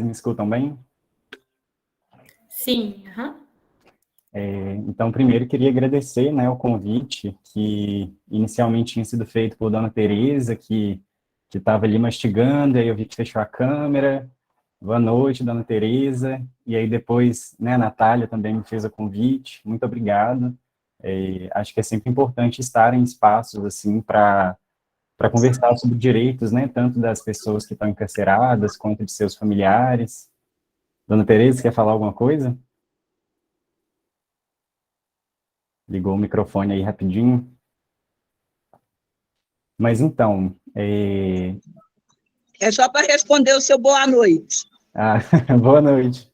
Me escutam bem? Sim, aham. Então, primeiro, queria agradecer, né, o convite que inicialmente tinha sido feito por Dona Teresa, que estava ali mastigando, aí eu vi que fechou a câmera. Boa noite, Dona Teresa. E aí depois, né, a Natália também me fez o convite. Muito obrigado. Acho que é sempre importante estar em espaços assim para conversar sobre direitos, né, tanto das pessoas que estão encarceradas quanto de seus familiares. Dona Teresa, quer falar alguma coisa? Ligou o microfone aí rapidinho. Mas então, É só para responder o seu boa noite. ah, boa noite.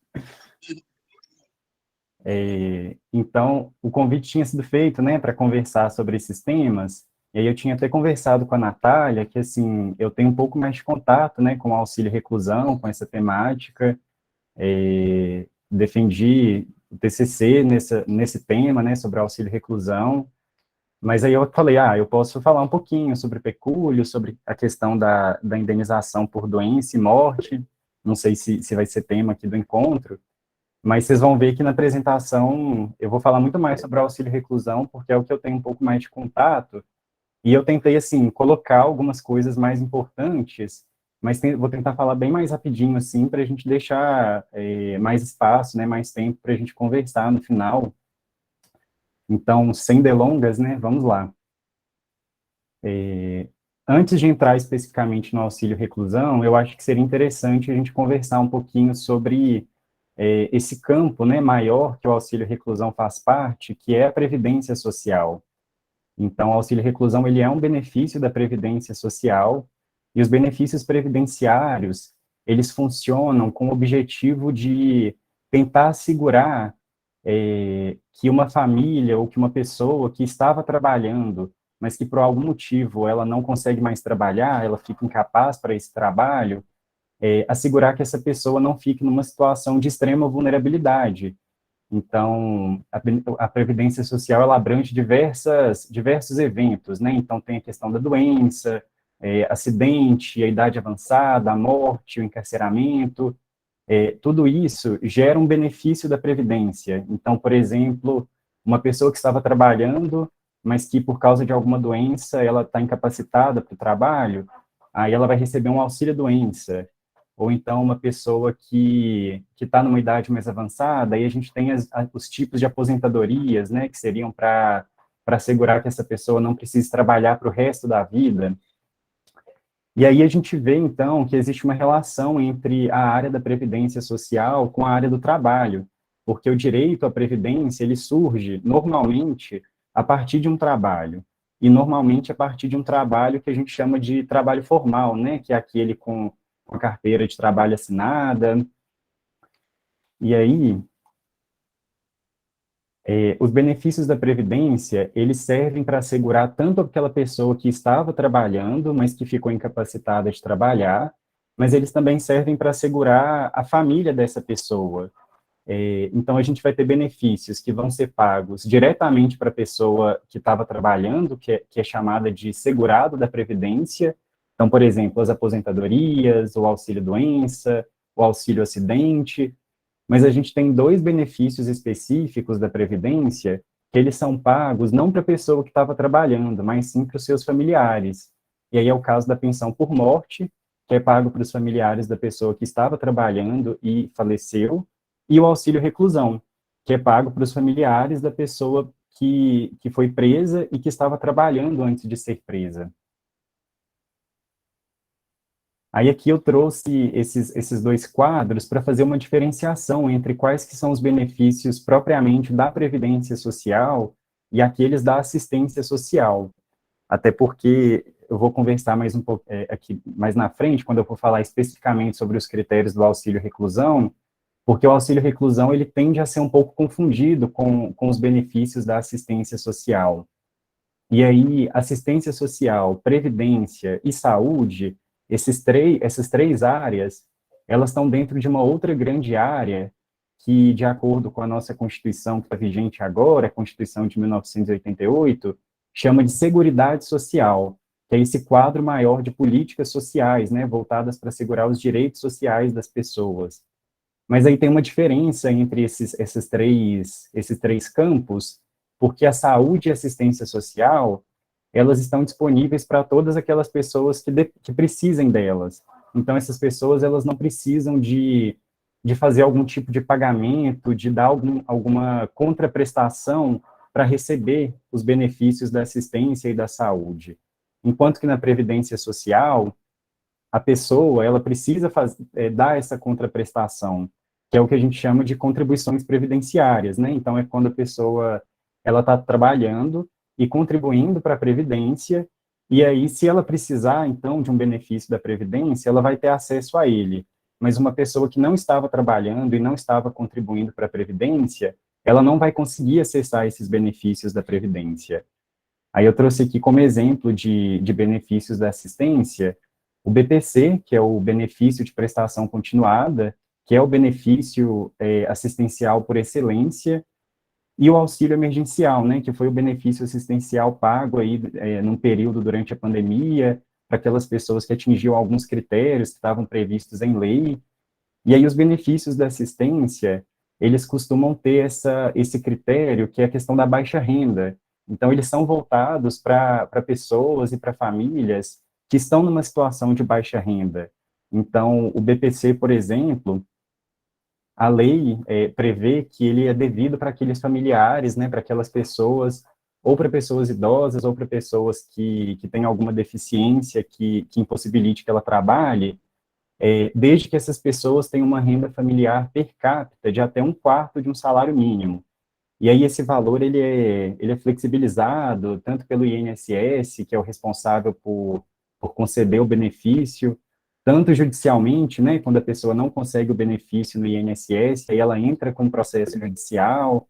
Então, o convite tinha sido feito, né, para conversar sobre esses temas, e aí eu tinha até conversado com a Natália, que, assim, eu tenho um pouco mais de contato, né, com o auxílio reclusão, com essa temática, defendi o TCC nesse tema, né, sobre auxílio reclusão. Mas aí eu falei, eu posso falar um pouquinho sobre pecúlio, sobre a questão da indenização por doença e morte, não sei se vai ser tema aqui do encontro, mas vocês vão ver que na apresentação eu vou falar muito mais sobre o auxílio reclusão, porque é o que eu tenho um pouco mais de contato, e eu tentei, assim, colocar algumas coisas mais importantes, mas vou tentar falar bem mais rapidinho, assim, para a gente deixar mais espaço, né, mais tempo para a gente conversar no final. Então, sem delongas, né, vamos lá. Antes de entrar especificamente no auxílio reclusão, eu acho que seria interessante a gente conversar um pouquinho sobre esse campo, né, maior que o auxílio reclusão faz parte, que é a previdência social. Então, o auxílio reclusão, ele é um benefício da previdência social, e os benefícios previdenciários, eles funcionam com o objetivo de tentar assegurar que uma família ou que uma pessoa que estava trabalhando, mas que por algum motivo ela não consegue mais trabalhar, ela fica incapaz para esse trabalho, assegurar que essa pessoa não fique numa situação de extrema vulnerabilidade. Então, a previdência social, ela abrange diversos eventos, né? Então, tem a questão da doença, acidente, a idade avançada, a morte, o encarceramento, tudo isso gera um benefício da Previdência. Então, por exemplo, uma pessoa que estava trabalhando, mas que por causa de alguma doença ela está incapacitada para o trabalho, aí ela vai receber um auxílio-doença. Ou então uma pessoa que está numa idade mais avançada, aí a gente tem os tipos de aposentadorias, né, que seriam para assegurar que essa pessoa não precise trabalhar para o resto da vida. E aí a gente vê, então, que existe uma relação entre a área da previdência social com a área do trabalho, porque o direito à previdência, ele surge, normalmente, a partir de um trabalho, e normalmente a partir de um trabalho que a gente chama de trabalho formal, né, que é aquele com a carteira de trabalho assinada. E aí, os benefícios da Previdência, eles servem para assegurar tanto aquela pessoa que estava trabalhando, mas que ficou incapacitada de trabalhar, mas eles também servem para assegurar a família dessa pessoa. Então, a gente vai ter benefícios que vão ser pagos diretamente para a pessoa que estava trabalhando, que é chamada de segurado da Previdência. Então, por exemplo, as aposentadorias, o auxílio-doença, o auxílio-acidente, mas a gente tem dois benefícios específicos da Previdência, que eles são pagos não para a pessoa que estava trabalhando, mas sim para os seus familiares. E aí é o caso da pensão por morte, que é pago para os familiares da pessoa que estava trabalhando e faleceu, e o auxílio reclusão, que é pago para os familiares da pessoa que foi presa e que estava trabalhando antes de ser presa. Aí aqui eu trouxe esses dois quadros para fazer uma diferenciação entre quais que são os benefícios propriamente da Previdência Social e aqueles da assistência social. Até porque eu vou conversar mais um pouco aqui mais na frente, quando eu for falar especificamente sobre os critérios do auxílio reclusão, porque o auxílio reclusão ele tende a ser um pouco confundido com os benefícios da assistência social. E aí, assistência social, previdência e saúde, essas três áreas, elas estão dentro de uma outra grande área que, de acordo com a nossa Constituição, que está vigente agora, a Constituição de 1988, chama de Seguridade Social, que é esse quadro maior de políticas sociais, né, voltadas para assegurar os direitos sociais das pessoas. Mas aí tem uma diferença entre esses três campos, porque a saúde e assistência social, elas estão disponíveis para todas aquelas pessoas que precisem delas. Então, essas pessoas, elas não precisam de fazer algum tipo de pagamento, de dar alguma contraprestação para receber os benefícios da assistência e da saúde. Enquanto que na Previdência Social, a pessoa, ela precisa dar essa contraprestação, que é o que a gente chama de contribuições previdenciárias, né? Então, é quando a pessoa, ela está trabalhando e contribuindo para a Previdência, e aí, se ela precisar, então, de um benefício da Previdência, ela vai ter acesso a ele. Mas uma pessoa que não estava trabalhando e não estava contribuindo para a Previdência, ela não vai conseguir acessar esses benefícios da Previdência. Aí eu trouxe aqui como exemplo de benefícios da assistência, o BPC, que é o benefício de prestação continuada, que é o benefício assistencial por excelência, e o auxílio emergencial, né, que foi o benefício assistencial pago aí num período durante a pandemia, para aquelas pessoas que atingiam alguns critérios que estavam previstos em lei. E aí os benefícios da assistência, eles costumam ter esse critério, que é a questão da baixa renda. Então, eles são voltados para pessoas e para famílias que estão numa situação de baixa renda. Então, o BPC, por exemplo, a lei prevê que ele é devido para aqueles familiares, né, para aquelas pessoas, ou para pessoas idosas, ou para pessoas que têm alguma deficiência que impossibilite que ela trabalhe, desde que essas pessoas tenham uma renda familiar per capita de até um quarto de um salário mínimo. E aí esse valor, ele é flexibilizado tanto pelo INSS, que é o responsável por conceder o benefício, tanto judicialmente, né, quando a pessoa não consegue o benefício no INSS, aí ela entra com processo judicial,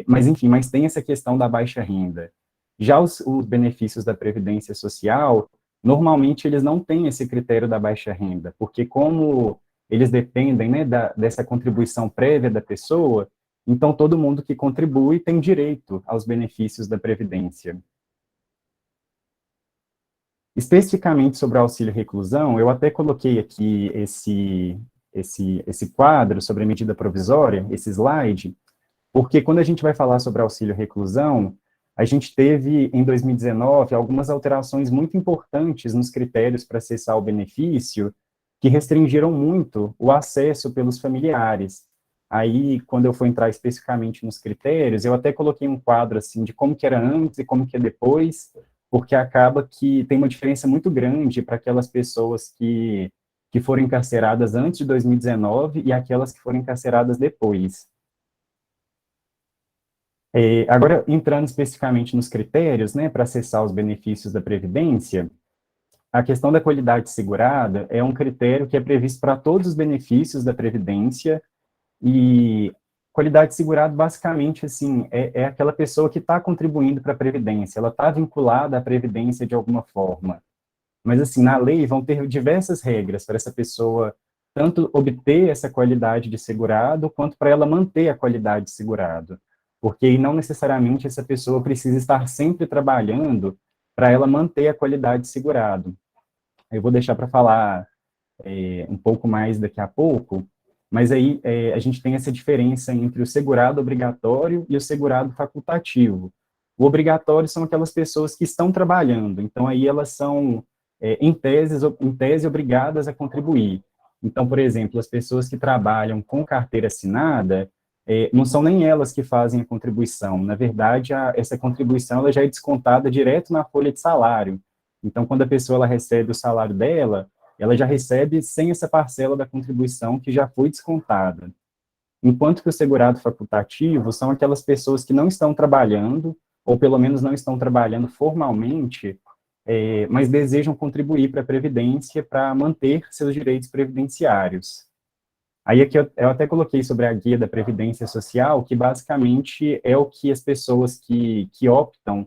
mas enfim, mas tem essa questão da baixa renda. Já os benefícios da Previdência Social, normalmente eles não têm esse critério da baixa renda, porque como eles dependem, né, dessa contribuição prévia da pessoa, então todo mundo que contribui tem direito aos benefícios da Previdência. Especificamente sobre o auxílio reclusão, eu até coloquei aqui esse quadro sobre a medida provisória, esse slide, porque quando a gente vai falar sobre auxílio reclusão, a gente teve, em 2019, algumas alterações muito importantes nos critérios para acessar o benefício, que restringiram muito o acesso pelos familiares. Aí, quando eu for entrar especificamente nos critérios, eu até coloquei um quadro, assim, de como que era antes e como que é depois, porque acaba que tem uma diferença muito grande para aquelas pessoas que foram encarceradas antes de 2019 e aquelas que foram encarceradas depois. Agora, entrando especificamente nos critérios, né, para acessar os benefícios da Previdência, a questão da qualidade segurada é um critério que é previsto para todos os benefícios da Previdência, e qualidade segurada, basicamente, assim, é aquela pessoa que está contribuindo para a Previdência, ela está vinculada à Previdência de alguma forma. Mas, assim, na lei vão ter diversas regras para essa pessoa tanto obter essa qualidade de segurado, quanto para ela manter a qualidade de segurado. Porque não necessariamente essa pessoa precisa estar sempre trabalhando para ela manter a qualidade de segurado. Eu vou deixar para falar um pouco mais daqui a pouco, mas aí a gente tem essa diferença entre o segurado obrigatório e o segurado facultativo. O obrigatório são aquelas pessoas que estão trabalhando, então aí elas são, em tese, obrigadas a contribuir. Então, por exemplo, as pessoas que trabalham com carteira assinada, não são nem elas que fazem a contribuição. Na verdade, essa contribuição ela já é descontada direto na folha de salário. Então, quando a pessoa ela recebe o salário dela, ela já recebe sem essa parcela da contribuição que já foi descontada. Enquanto que o segurado facultativo são aquelas pessoas que não estão trabalhando, ou pelo menos não estão trabalhando formalmente, mas desejam contribuir para a Previdência para manter seus direitos previdenciários. Aí aqui eu até coloquei sobre a guia da Previdência Social, que basicamente é o que as pessoas que optam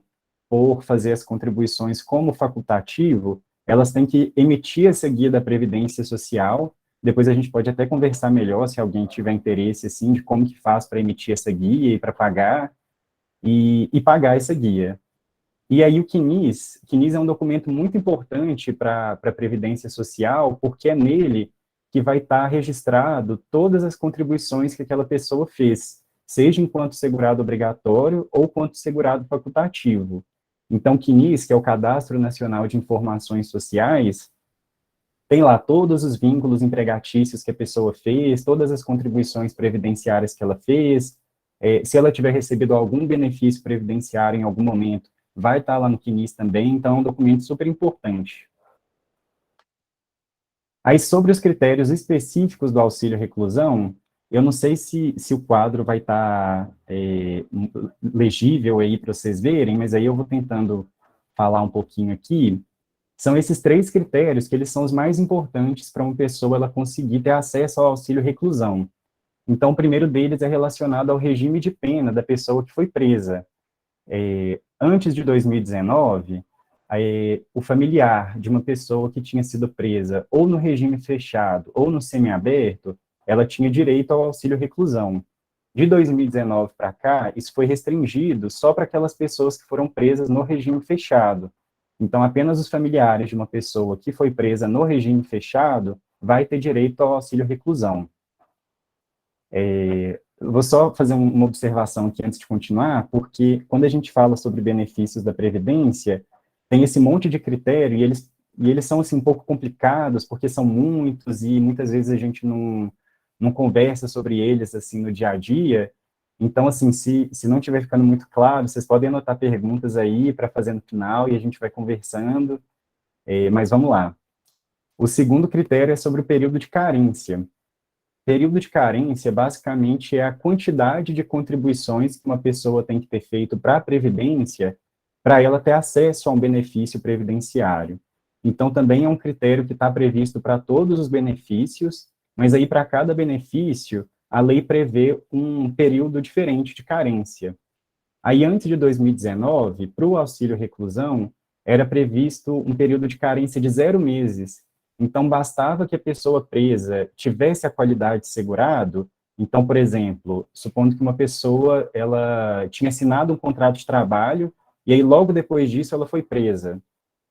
por fazer as contribuições como facultativo, elas têm que emitir essa guia da Previdência Social. Depois a gente pode até conversar melhor, se alguém tiver interesse, assim, de como que faz para emitir essa guia e para pagar, e pagar essa guia. E aí o CNIS é um documento muito importante para a Previdência Social, porque é nele que vai estar registrado todas as contribuições que aquela pessoa fez, seja enquanto segurado obrigatório ou quanto segurado facultativo. Então, o CNIS, que é o Cadastro Nacional de Informações Sociais, tem lá todos os vínculos empregatícios que a pessoa fez, todas as contribuições previdenciárias que ela fez, se ela tiver recebido algum benefício previdenciário em algum momento, vai estar lá no CNIS também, então é um documento super importante. Aí, sobre os critérios específicos do auxílio reclusão, eu não sei se o quadro vai estar legível aí para vocês verem, mas aí eu vou tentando falar um pouquinho aqui. São esses 3 critérios que eles são os mais importantes para uma pessoa ela conseguir ter acesso ao auxílio reclusão. Então, o primeiro deles é relacionado ao regime de pena da pessoa que foi presa. Antes de 2019, o familiar de uma pessoa que tinha sido presa ou no regime fechado ou no semiaberto, ela tinha direito ao auxílio reclusão. De 2019 para cá, isso foi restringido só para aquelas pessoas que foram presas no regime fechado. Então, apenas os familiares de uma pessoa que foi presa no regime fechado vai ter direito ao auxílio reclusão. Vou só fazer uma observação aqui antes de continuar, porque quando a gente fala sobre benefícios da Previdência, tem esse monte de critério e eles são assim, um pouco complicados, porque são muitos e muitas vezes a gente não conversa sobre eles assim no dia a dia. Então, assim, se não estiver ficando muito claro, vocês podem anotar perguntas aí para fazer no final e a gente vai conversando, mas vamos lá. O segundo critério é sobre o período de carência. Período de carência, basicamente, é a quantidade de contribuições que uma pessoa tem que ter feito para a Previdência para ela ter acesso a um benefício previdenciário. Então, também é um critério que está previsto para todos os benefícios, mas aí, para cada benefício, a lei prevê um período diferente de carência. Aí, antes de 2019, para o auxílio reclusão, era previsto um período de carência de 0 meses. Então, bastava que a pessoa presa tivesse a qualidade de segurado. Então, por exemplo, supondo que uma pessoa ela tinha assinado um contrato de trabalho e aí, logo depois disso, ela foi presa.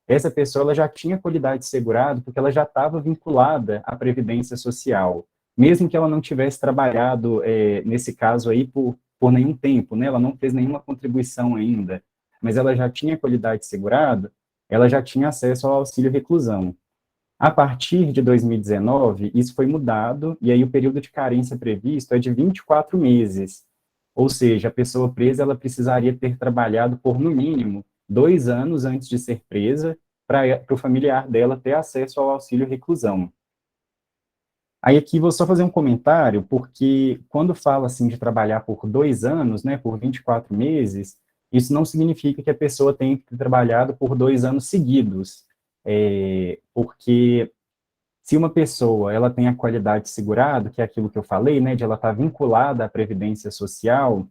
Essa pessoa ela já tinha qualidade de segurado porque ela já estava vinculada à Previdência Social, mesmo que ela não tivesse trabalhado, nesse caso aí, por nenhum tempo, né? Ela não fez nenhuma contribuição ainda, mas ela já tinha qualidade de segurado, ela já tinha acesso ao auxílio reclusão. A partir de 2019, isso foi mudado, e aí o período de carência previsto é de 24 meses. Ou seja, a pessoa presa ela precisaria ter trabalhado por, no mínimo, 2 anos antes de ser presa, para o familiar dela ter acesso ao auxílio reclusão. Aí aqui vou só fazer um comentário, porque quando fala assim de trabalhar por 2 anos, né, por 24 meses, isso não significa que a pessoa tenha que ter trabalhado por 2 anos seguidos, porque se uma pessoa ela tem a qualidade de segurado, que é aquilo que eu falei, né, de ela estar vinculada à Previdência Social,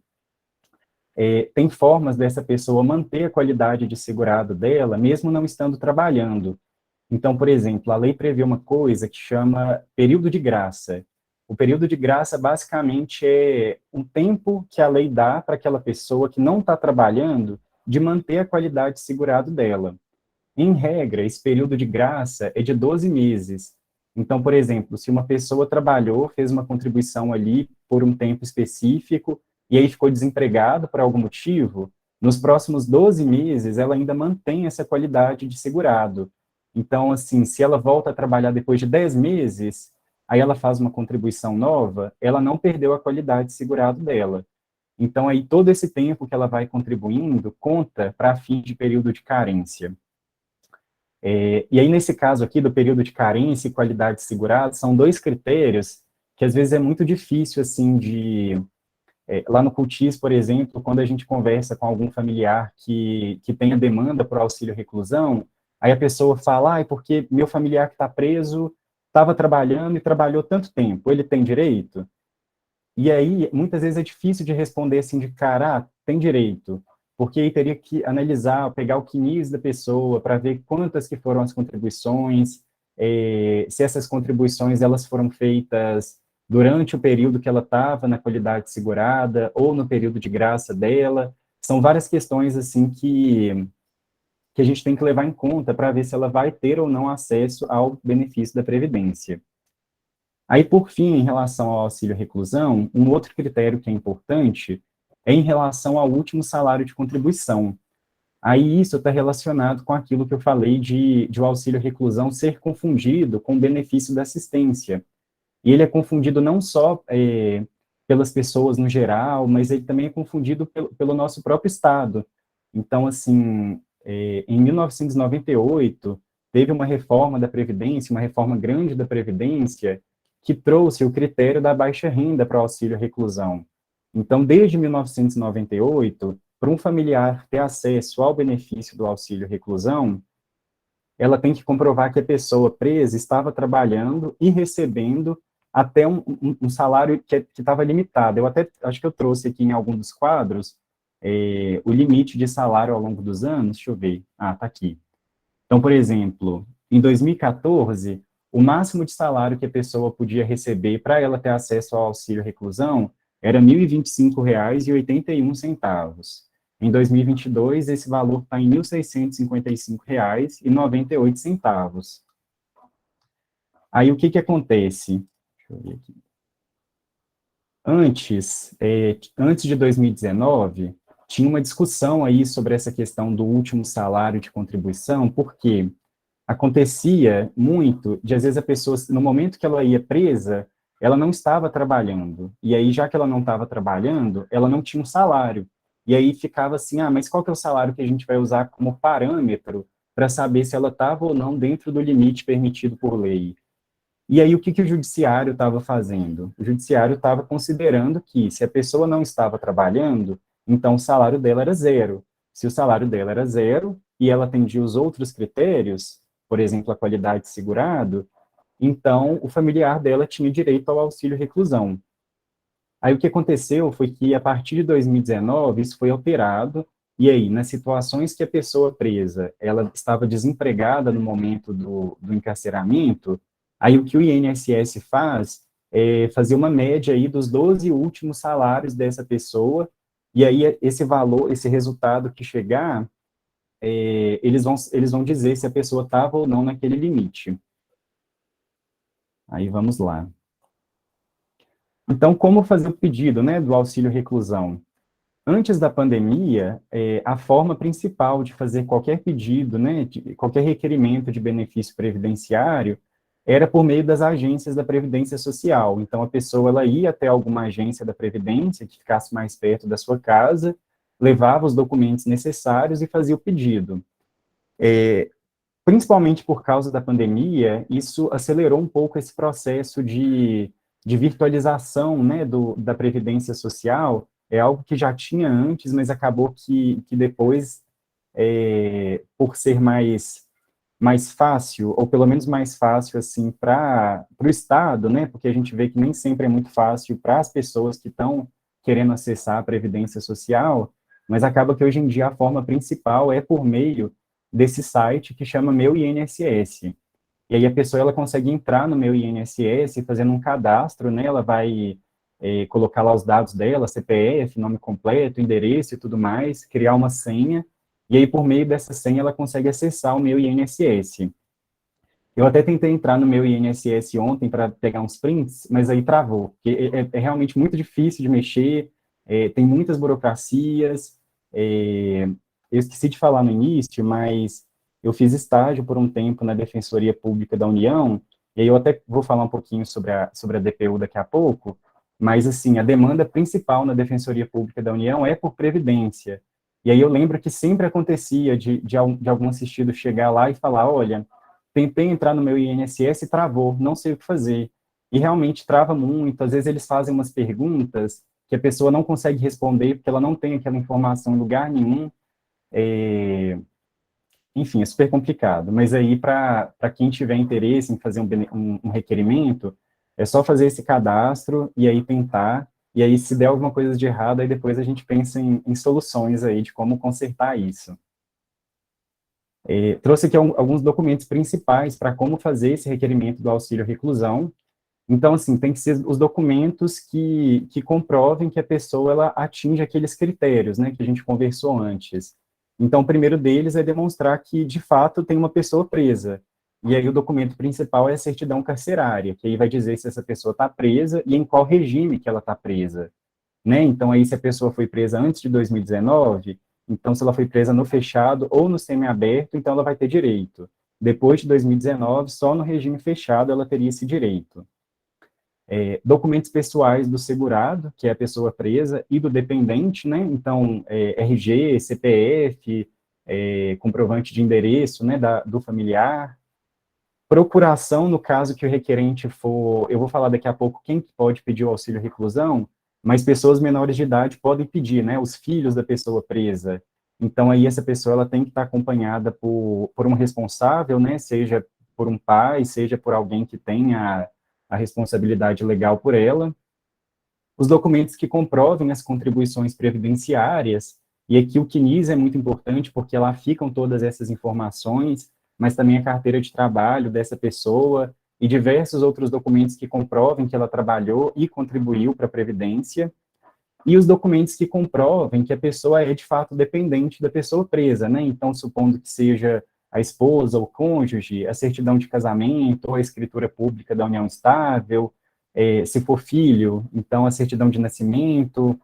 tem formas dessa pessoa manter a qualidade de segurado dela, mesmo não estando trabalhando. Então, por exemplo, a lei prevê uma coisa que chama período de graça. O período de graça, basicamente, é um tempo que a lei dá para aquela pessoa que não está trabalhando de manter a qualidade de segurado dela. Em regra, esse período de graça é de 12 meses. Então, por exemplo, se uma pessoa trabalhou, fez uma contribuição ali por um tempo específico, e aí ficou desempregado por algum motivo, nos próximos 12 meses ela ainda mantém essa qualidade de segurado. Então, assim, se ela volta a trabalhar depois de 10 meses, aí ela faz uma contribuição nova, ela não perdeu a qualidade de segurado dela. Então, aí todo esse tempo que ela vai contribuindo conta para fim de período de carência. E aí, nesse caso aqui, do período de carência e qualidade de segurado, são 2 critérios que, às vezes, é muito difícil, assim, lá no CUTIS, por exemplo, quando a gente conversa com algum familiar que tem a demanda por auxílio reclusão, aí a pessoa fala, porque meu familiar que está preso estava trabalhando e trabalhou tanto tempo, ele tem direito? E aí, muitas vezes é difícil de responder assim de cara, tem direito, porque aí teria que analisar, pegar o CNIS da pessoa para ver quantas que foram as contribuições, se essas contribuições elas foram feitas durante o período que ela estava na qualidade segurada ou no período de graça dela. São várias questões assim que a gente tem que levar em conta para ver se ela vai ter ou não acesso ao benefício da Previdência. Aí, por fim, em relação ao auxílio reclusão, um outro critério que é importante é em relação ao último salário de contribuição. Aí isso está relacionado com aquilo que eu falei de o auxílio reclusão ser confundido com o benefício da assistência. E ele é confundido não só pelas pessoas no geral, mas ele também é confundido pelo nosso próprio Estado. Então, assim, em 1998, teve uma reforma da Previdência, uma reforma grande da Previdência, que trouxe o critério da baixa renda para o auxílio reclusão. Então, desde 1998, para um familiar ter acesso ao benefício do auxílio reclusão, ela tem que comprovar que a pessoa presa estava trabalhando e recebendo até um salário que estava limitado. Eu até acho que eu trouxe aqui em algum dos quadros o limite de salário ao longo dos anos. Deixa eu ver. Ah, tá aqui. Então, por exemplo, em 2014, o máximo de salário que a pessoa podia receber para ela ter acesso ao auxílio reclusão era R$ 1.025,81. Em 2022, esse valor está em R$ 1.655,98. Aí, o que acontece? Deixa eu ver aqui. Antes de 2019, tinha uma discussão aí sobre essa questão do último salário de contribuição, porque acontecia muito de, às vezes, a pessoa, no momento que ela ia presa, ela não estava trabalhando. E aí, já que ela não estava trabalhando, ela não tinha um salário. E aí ficava assim, mas qual que é o salário que a gente vai usar como parâmetro para saber se ela estava ou não dentro do limite permitido por lei? E aí, o que o judiciário estava fazendo? O judiciário estava considerando que, se a pessoa não estava trabalhando, então o salário dela era zero. Se o salário dela era zero e ela atendia os outros critérios, por exemplo, a qualidade de segurado, então o familiar dela tinha direito ao auxílio reclusão. Aí o que aconteceu foi que, a partir de 2019, isso foi alterado, e aí, nas situações que a pessoa presa, ela estava desempregada no momento do encarceramento, aí o que o INSS faz é fazer uma média aí dos 12 últimos salários dessa pessoa, e aí esse valor, esse resultado que chegar, eles vão dizer se a pessoa estava ou não naquele limite. Aí vamos lá. Então, como fazer o pedido, né, do auxílio reclusão? Antes da pandemia, a forma principal de fazer qualquer pedido, né, qualquer requerimento de benefício previdenciário, era por meio das agências da Previdência Social. Então, a pessoa ela ia até alguma agência da Previdência que ficasse mais perto da sua casa, levava os documentos necessários e fazia o pedido. Principalmente por causa da pandemia, isso acelerou um pouco esse processo de virtualização, né, da Previdência Social. É algo que já tinha antes, mas acabou que depois, por ser mais fácil, ou pelo menos mais fácil, assim, para o Estado, né, porque a gente vê que nem sempre é muito fácil para as pessoas que estão querendo acessar a Previdência Social, mas acaba que hoje em dia a forma principal é por meio desse site que chama Meu INSS. E aí a pessoa ela consegue entrar no Meu INSS fazendo um cadastro, né, ela vai colocar lá os dados dela, CPF, nome completo, endereço e tudo mais, criar uma senha, e aí por meio dessa senha ela consegue acessar o Meu INSS. Eu até tentei entrar no Meu INSS ontem para pegar uns prints, mas aí travou, porque é realmente muito difícil de mexer, tem muitas burocracias, eu esqueci de falar no início, mas eu fiz estágio por um tempo na Defensoria Pública da União, e aí eu até vou falar um pouquinho sobre a DPU daqui a pouco, mas, assim, a demanda principal na Defensoria Pública da União é por previdência. E aí eu lembro que sempre acontecia de algum assistido chegar lá e falar, olha, tentei entrar no meu INSS e travou, não sei o que fazer. E realmente trava muito, às vezes eles fazem umas perguntas que a pessoa não consegue responder porque ela não tem aquela informação em lugar nenhum, enfim, é super complicado. Mas aí, para quem tiver interesse em fazer um requerimento, é só fazer esse cadastro e aí tentar. E aí, se der alguma coisa de errado, aí depois a gente pensa em soluções aí de como consertar isso. Trouxe aqui alguns documentos principais para como fazer esse requerimento do auxílio reclusão. Então, assim, tem que ser os documentos que comprovem que a pessoa ela atinge aqueles critérios, né, que a gente conversou antes. Então, o primeiro deles é demonstrar que, de fato, tem uma pessoa presa. E aí o documento principal é a certidão carcerária, que aí vai dizer se essa pessoa está presa e em qual regime que ela está presa, né? Então, aí, se a pessoa foi presa antes de 2019, então, se ela foi presa no fechado ou no semiaberto, então ela vai ter direito. Depois de 2019, só no regime fechado ela teria esse direito. Documentos pessoais do segurado, que é a pessoa presa, e do dependente, né? Então, RG, CPF, comprovante de endereço, né, do familiar. Procuração, no caso que o requerente for, eu vou falar daqui a pouco quem pode pedir o auxílio reclusão, mas pessoas menores de idade podem pedir, né, os filhos da pessoa presa. Então, aí essa pessoa ela tem que estar acompanhada por um responsável, né, seja por um pai, seja por alguém que tenha a responsabilidade legal por ela. Os documentos que comprovem as contribuições previdenciárias, e aqui o CNIS é muito importante, porque lá ficam todas essas informações, mas também a carteira de trabalho dessa pessoa, e diversos outros documentos que comprovem que ela trabalhou e contribuiu para a Previdência, e os documentos que comprovem que a pessoa é, de fato, dependente da pessoa presa, né? Então, supondo que seja a esposa ou cônjuge, a certidão de casamento ou a escritura pública da união estável, se for filho, então a certidão de nascimento,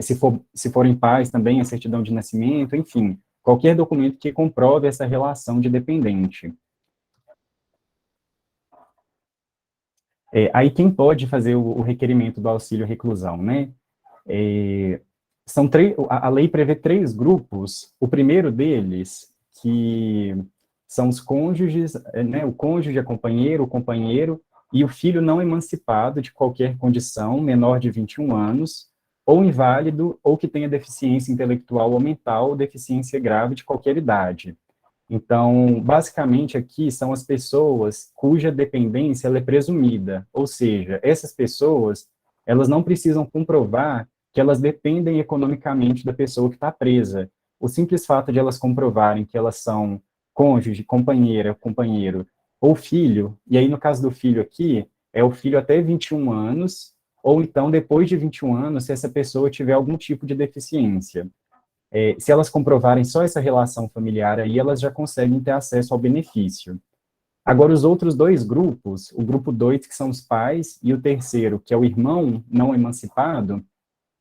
se forem pais também, a certidão de nascimento, enfim, qualquer documento que comprove essa relação de dependente. Aí quem pode fazer o requerimento do auxílio reclusão, né? A lei prevê 3 grupos. O primeiro deles, que são os cônjuges, né, o cônjuge, a companheira, o companheiro e o filho não emancipado de qualquer condição, menor de 21 anos, ou inválido, ou que tenha deficiência intelectual ou mental, ou deficiência grave de qualquer idade. Então, basicamente aqui são as pessoas cuja dependência ela é presumida, ou seja, essas pessoas, elas não precisam comprovar que elas dependem economicamente da pessoa que está presa. O simples fato de elas comprovarem que elas são cônjuge, companheira, companheiro ou filho, e aí no caso do filho aqui, é o filho até 21 anos, ou então depois de 21 anos, se essa pessoa tiver algum tipo de deficiência. Se elas comprovarem só essa relação familiar aí, elas já conseguem ter acesso ao benefício. Agora, os outros 2 grupos, o grupo 2, que são os pais, e o terceiro, que é o irmão não emancipado,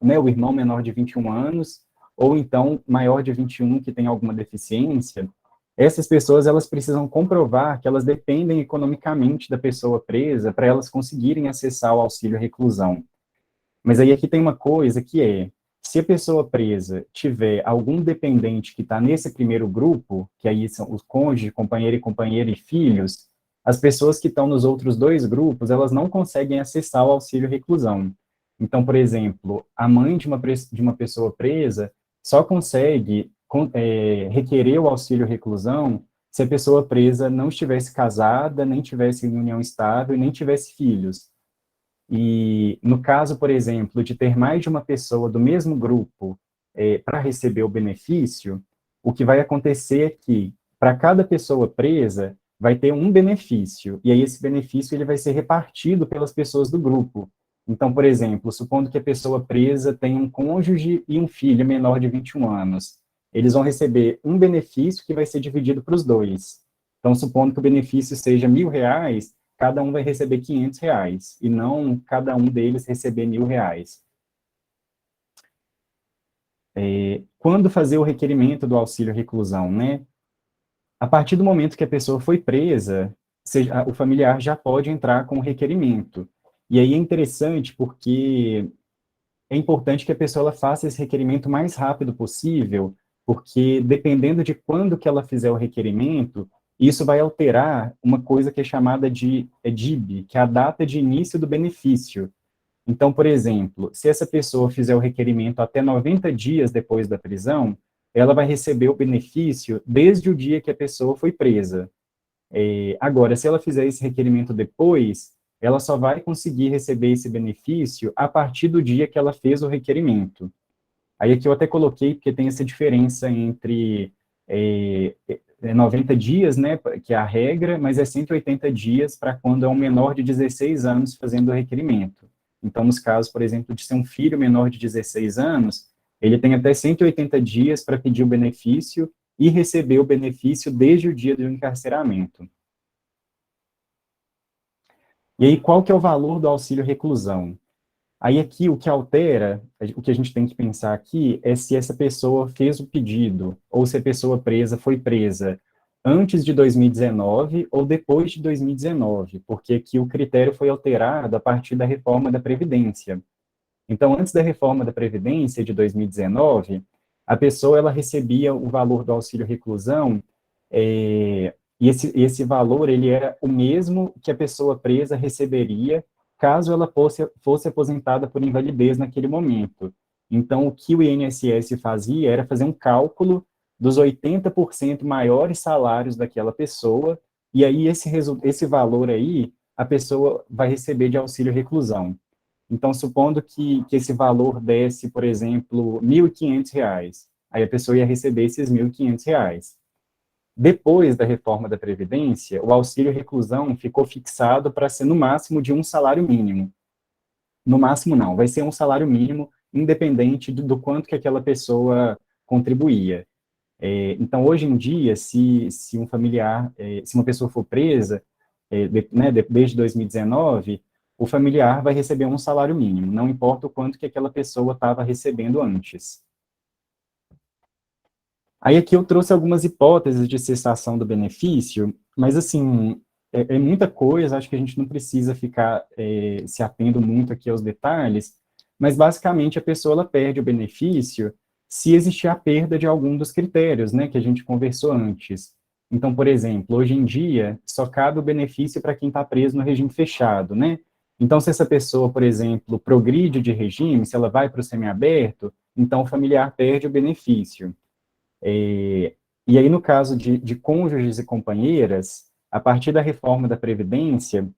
né, o irmão menor de 21 anos, ou então maior de 21 que tem alguma deficiência, essas pessoas elas precisam comprovar que elas dependem economicamente da pessoa presa para elas conseguirem acessar o auxílio reclusão. Mas aí aqui tem uma coisa que se a pessoa presa tiver algum dependente que está nesse primeiro grupo, que aí são os cônjuges, companheiro e filhos, as pessoas que estão nos outros 2 grupos, elas não conseguem acessar o auxílio reclusão. Então, por exemplo, a mãe de uma pessoa presa só consegue requerer o auxílio reclusão se a pessoa presa não estivesse casada, nem tivesse em união estável, nem tivesse filhos. E no caso, por exemplo, de ter mais de uma pessoa do mesmo grupo para receber o benefício, o que vai acontecer é que, para cada pessoa presa, vai ter um benefício, e aí esse benefício ele vai ser repartido pelas pessoas do grupo. Então, por exemplo, supondo que a pessoa presa tem um cônjuge e um filho menor de 21 anos, eles vão receber um benefício que vai ser dividido para os 2. Então, supondo que o benefício seja R$ 1.000, cada um vai receber R$ 500, e não cada um deles receber R$ 1.000. Quando fazer o requerimento do auxílio reclusão, né? A partir do momento que a pessoa foi presa, o familiar já pode entrar com o requerimento. E aí é interessante porque é importante que a pessoa ela faça esse requerimento o mais rápido possível, porque dependendo de quando que ela fizer o requerimento, isso vai alterar uma coisa que é chamada de DIB, que é a data de início do benefício. Então, por exemplo, se essa pessoa fizer o requerimento até 90 dias depois da prisão, ela vai receber o benefício desde o dia que a pessoa foi presa. Agora, se ela fizer esse requerimento depois, ela só vai conseguir receber esse benefício a partir do dia que ela fez o requerimento. Aí aqui eu até coloquei, porque tem essa diferença entre 90 dias, né, que é a regra, mas é 180 dias para quando é um menor de 16 anos fazendo o requerimento. Então, nos casos, por exemplo, de ser um filho menor de 16 anos, ele tem até 180 dias para pedir o benefício e receber o benefício desde o dia do encarceramento. E aí, qual que é o valor do auxílio reclusão? Aí aqui o que altera, o que a gente tem que pensar aqui é se essa pessoa fez o pedido, ou se a pessoa presa foi presa antes de 2019 ou depois de 2019, porque aqui o critério foi alterado a partir da reforma da Previdência. Então, antes da reforma da Previdência de 2019, a pessoa ela recebia o valor do auxílio reclusão, e esse valor ele era o mesmo que a pessoa presa receberia caso ela fosse aposentada por invalidez naquele momento. Então, o que o INSS fazia era fazer um cálculo dos 80% maiores salários daquela pessoa, e aí esse valor aí, a pessoa vai receber de auxílio reclusão. Então, supondo que esse valor desse, por exemplo, R$ 1.500, aí a pessoa ia receber esses R$ 1.500. Depois da reforma da Previdência, o auxílio reclusão ficou fixado para ser no máximo de um salário mínimo. No máximo não, vai ser um salário mínimo, independente do quanto que aquela pessoa contribuía. Então, hoje em dia, se um familiar, se uma pessoa for presa, desde 2019, o familiar vai receber um salário mínimo, não importa o quanto que aquela pessoa estava recebendo antes. Aí aqui eu trouxe algumas hipóteses de cessação do benefício, mas assim, é muita coisa, acho que a gente não precisa ficar se atendo muito aqui aos detalhes, mas basicamente a pessoa ela perde o benefício se existir a perda de algum dos critérios, né, que a gente conversou antes. Então, por exemplo, hoje em dia, só cabe o benefício para quem está preso no regime fechado, né? Então, se essa pessoa, por exemplo, progride de regime, se ela vai para o semiaberto, então o familiar perde o benefício. E aí, no caso de cônjuges e companheiras, a partir da reforma da Previdência,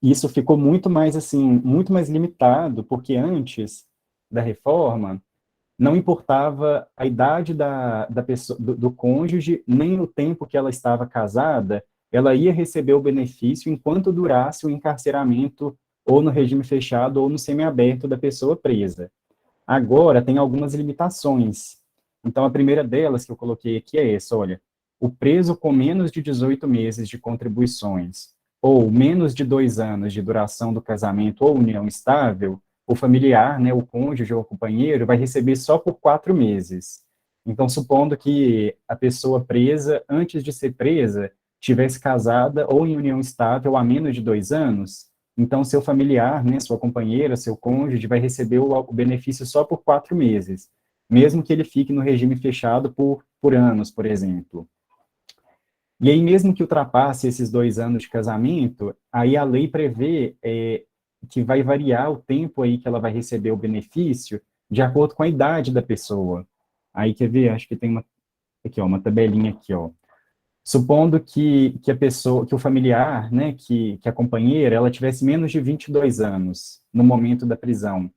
isso ficou muito mais, assim, muito mais limitado, porque antes da reforma, não importava a idade da pessoa, do cônjuge, nem o tempo que ela estava casada, ela ia receber o benefício enquanto durasse o encarceramento ou no regime fechado ou no semiaberto da pessoa presa. Agora, tem algumas limitações. Então, a primeira delas que eu coloquei aqui é essa, olha, o preso com menos de 18 meses de contribuições ou menos de 2 anos de duração do casamento ou união estável, o familiar, né, o cônjuge ou o companheiro, vai receber só por 4 meses. Então, supondo que a pessoa presa, antes de ser presa, tivesse casada ou em união estável há menos de 2 anos, então seu familiar, né, sua companheira, seu cônjuge, vai receber o benefício só por 4 meses, mesmo que ele fique no regime fechado por anos, por exemplo. E aí, mesmo que ultrapasse esses 2 anos de casamento, aí a lei prevê que vai variar o tempo aí que ela vai receber o benefício de acordo com a idade da pessoa. Aí, quer ver? Acho que tem aqui, ó, uma tabelinha aqui, ó. Supondo que a pessoa, que o familiar, né, que a companheira, ela tivesse menos de 22 anos no momento da prisão,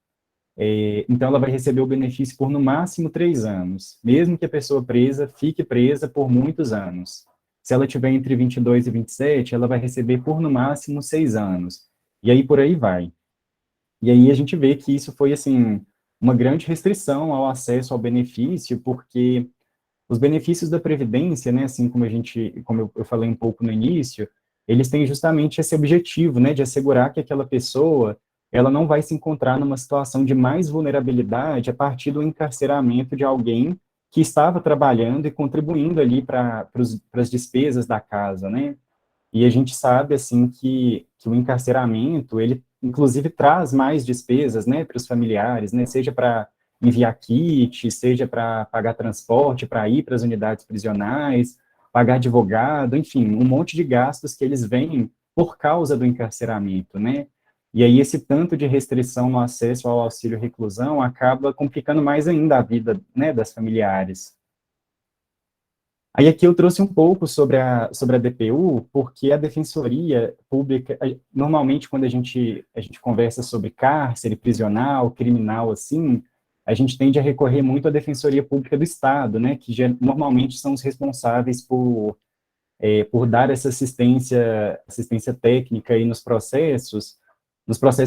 então ela vai receber o benefício por no máximo 3 anos, mesmo que a pessoa presa fique presa por muitos anos. Se ela tiver entre 22 e 27, ela vai receber por no máximo 6 anos. E aí por aí vai. E aí a gente vê que isso foi, assim, uma grande restrição ao acesso ao benefício, porque os benefícios da Previdência, né, assim como eu falei um pouco no início, eles têm justamente esse objetivo, né, de assegurar que aquela pessoa, ela não vai se encontrar numa situação de mais vulnerabilidade a partir do encarceramento de alguém que estava trabalhando e contribuindo ali para as despesas da casa, né? E a gente sabe, assim, que o encarceramento, ele, inclusive, traz mais despesas, né, para os familiares, né, seja para enviar kit, seja para pagar transporte, para ir para as unidades prisionais, pagar advogado, enfim, um monte de gastos que eles vêm por causa do encarceramento, né? E aí esse tanto de restrição no acesso ao auxílio reclusão acaba complicando mais ainda a vida, né, das familiares. Aí aqui eu trouxe um pouco sobre a DPU, porque a Defensoria Pública, normalmente quando a gente conversa sobre cárcere, prisional, criminal, assim, a gente tende a recorrer muito à Defensoria Pública do Estado, né, que normalmente são os responsáveis por dar essa assistência técnica aí nos processos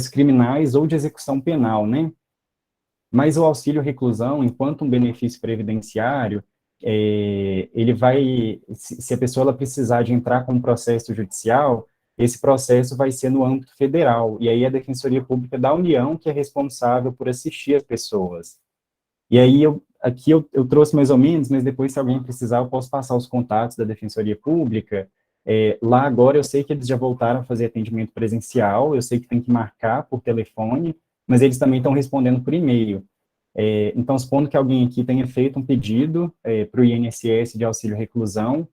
criminais ou de execução penal, né. mas o auxílio reclusão, enquanto um benefício previdenciário, ele vai, se a pessoa ela precisar de entrar com um processo judicial, esse processo vai ser no âmbito federal, e aí a Defensoria Pública da União que é responsável por assistir as pessoas. E aí, aqui eu trouxe mais ou menos, mas depois, se alguém precisar, eu posso passar os contatos da Defensoria Pública. Lá agora, eu sei que eles já voltaram a fazer atendimento presencial, eu sei que tem que marcar por telefone, mas eles também estão respondendo por e-mail. Então, supondo que alguém aqui tenha feito um pedido para o INSS de auxílio reclusão,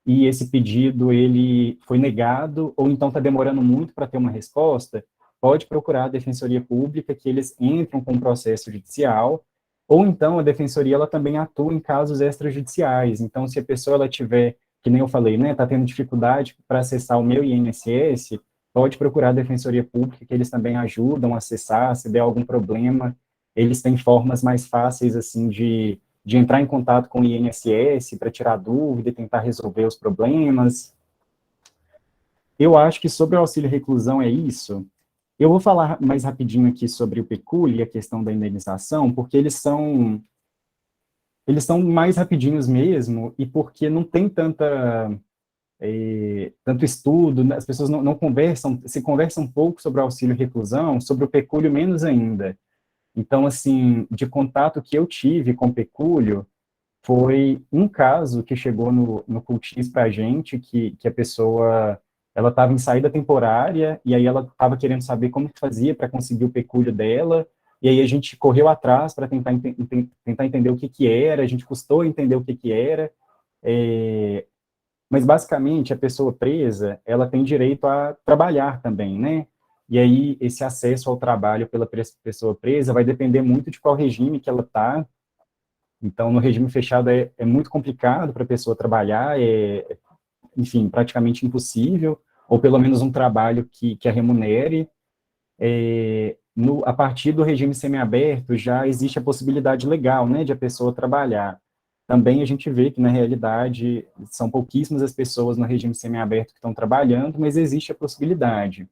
e esse pedido ele foi negado, ou então está demorando muito para ter uma resposta, pode procurar a Defensoria Pública, que eles entram com o processo judicial, ou então a Defensoria ela também atua em casos extrajudiciais. Então, se a pessoa ela tiver, que nem eu falei, né, está tendo dificuldade para acessar o meu INSS, pode procurar a Defensoria Pública, que eles também ajudam a acessar, se der algum problema, eles têm formas mais fáceis, assim, de entrar em contato com o INSS para tirar dúvida e tentar resolver os problemas. Eu acho que sobre o auxílio reclusão é isso. Eu vou falar mais rapidinho aqui sobre o pecúlio e a questão da indenização, porque eles são mais rapidinhos mesmo, e porque não tem tanto estudo, né, as pessoas não conversam, se conversam um pouco sobre o auxílio reclusão, sobre o pecúlio menos ainda. Então, assim, de contato que eu tive com o pecúlio, foi um caso que chegou no Cultis para a gente, que a pessoa, ela estava em saída temporária, e aí ela estava querendo saber como que fazia para conseguir o pecúlio dela, e aí a gente correu atrás para tentar entender o que que era, a gente custou entender o que que era, mas basicamente a pessoa presa, ela tem direito a trabalhar também, né? E aí esse acesso ao trabalho pela pessoa presa vai depender muito de qual regime que ela está. Então, no regime fechado é muito complicado para a pessoa trabalhar, enfim, praticamente impossível, ou pelo menos um trabalho que a remunere. A partir do regime semiaberto, já existe a possibilidade legal, né, de a pessoa trabalhar. Também a gente vê que, na realidade, são pouquíssimas as pessoas no regime semiaberto que estão trabalhando, mas existe a possibilidade.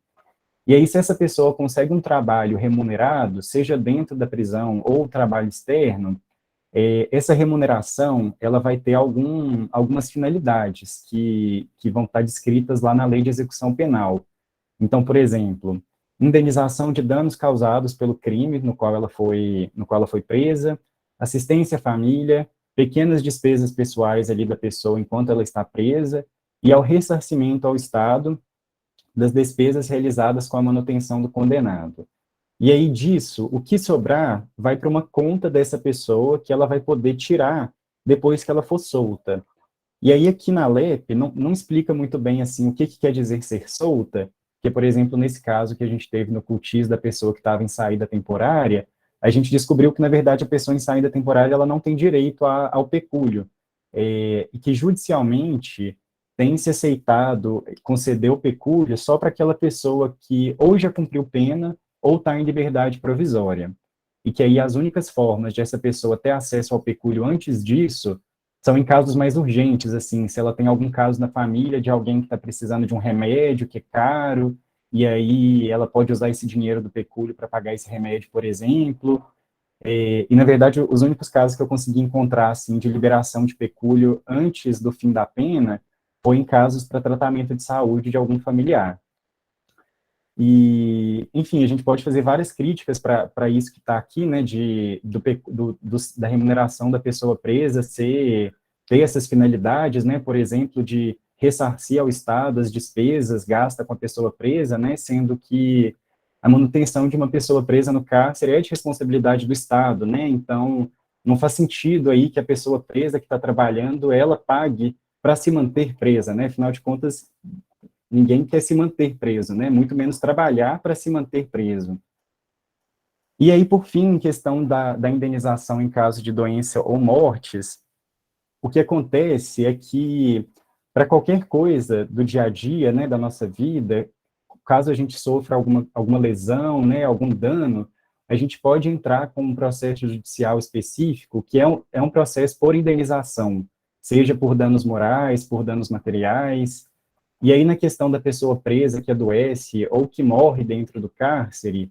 E aí, se essa pessoa consegue um trabalho remunerado, seja dentro da prisão ou trabalho externo, essa remuneração, ela vai ter algumas finalidades que vão estar descritas lá na Lei de Execução Penal. Então, por exemplo, indenização de danos causados pelo crime no qual ela foi presa, assistência à família, pequenas despesas pessoais ali da pessoa enquanto ela está presa, e ao ressarcimento ao Estado das despesas realizadas com a manutenção do condenado. E aí disso, o que sobrar vai para uma conta dessa pessoa que ela vai poder tirar depois que ela for solta. E aí aqui na LEP não explica muito bem assim o que quer dizer ser solta, porque, por exemplo, nesse caso que a gente teve no Cultis da pessoa que estava em saída temporária, a gente descobriu que, na verdade, a pessoa em saída temporária ela não tem direito ao pecúlio, e que judicialmente tem se aceitado conceder o pecúlio só para aquela pessoa que ou já cumpriu pena ou está em liberdade provisória. E que aí as únicas formas de essa pessoa ter acesso ao pecúlio antes disso são em casos mais urgentes, assim, se ela tem algum caso na família de alguém que está precisando de um remédio que é caro, e aí ela pode usar esse dinheiro do pecúlio para pagar esse remédio, por exemplo. E, na verdade, os únicos casos que eu consegui encontrar, assim, de liberação de pecúlio antes do fim da pena foi em casos para tratamento de saúde de algum familiar. E, enfim, a gente pode fazer várias críticas para isso que está aqui, né, da remuneração da pessoa presa ter essas finalidades, né, por exemplo, de ressarcir ao Estado as despesas gastas com a pessoa presa, né, sendo que a manutenção de uma pessoa presa no cárcere é de responsabilidade do Estado, né, então não faz sentido aí que a pessoa presa que está trabalhando, ela pague para se manter presa, né, afinal de contas, ninguém quer se manter preso, né? Muito menos trabalhar para se manter preso. E aí, por fim, em questão da indenização em caso de doença ou mortes, o que acontece é que, para qualquer coisa do dia a dia, né, da nossa vida, caso a gente sofra alguma lesão, né, algum dano, a gente pode entrar com um processo judicial específico, que é um processo por indenização, seja por danos morais, por danos materiais. E aí, na questão da pessoa presa que adoece ou que morre dentro do cárcere,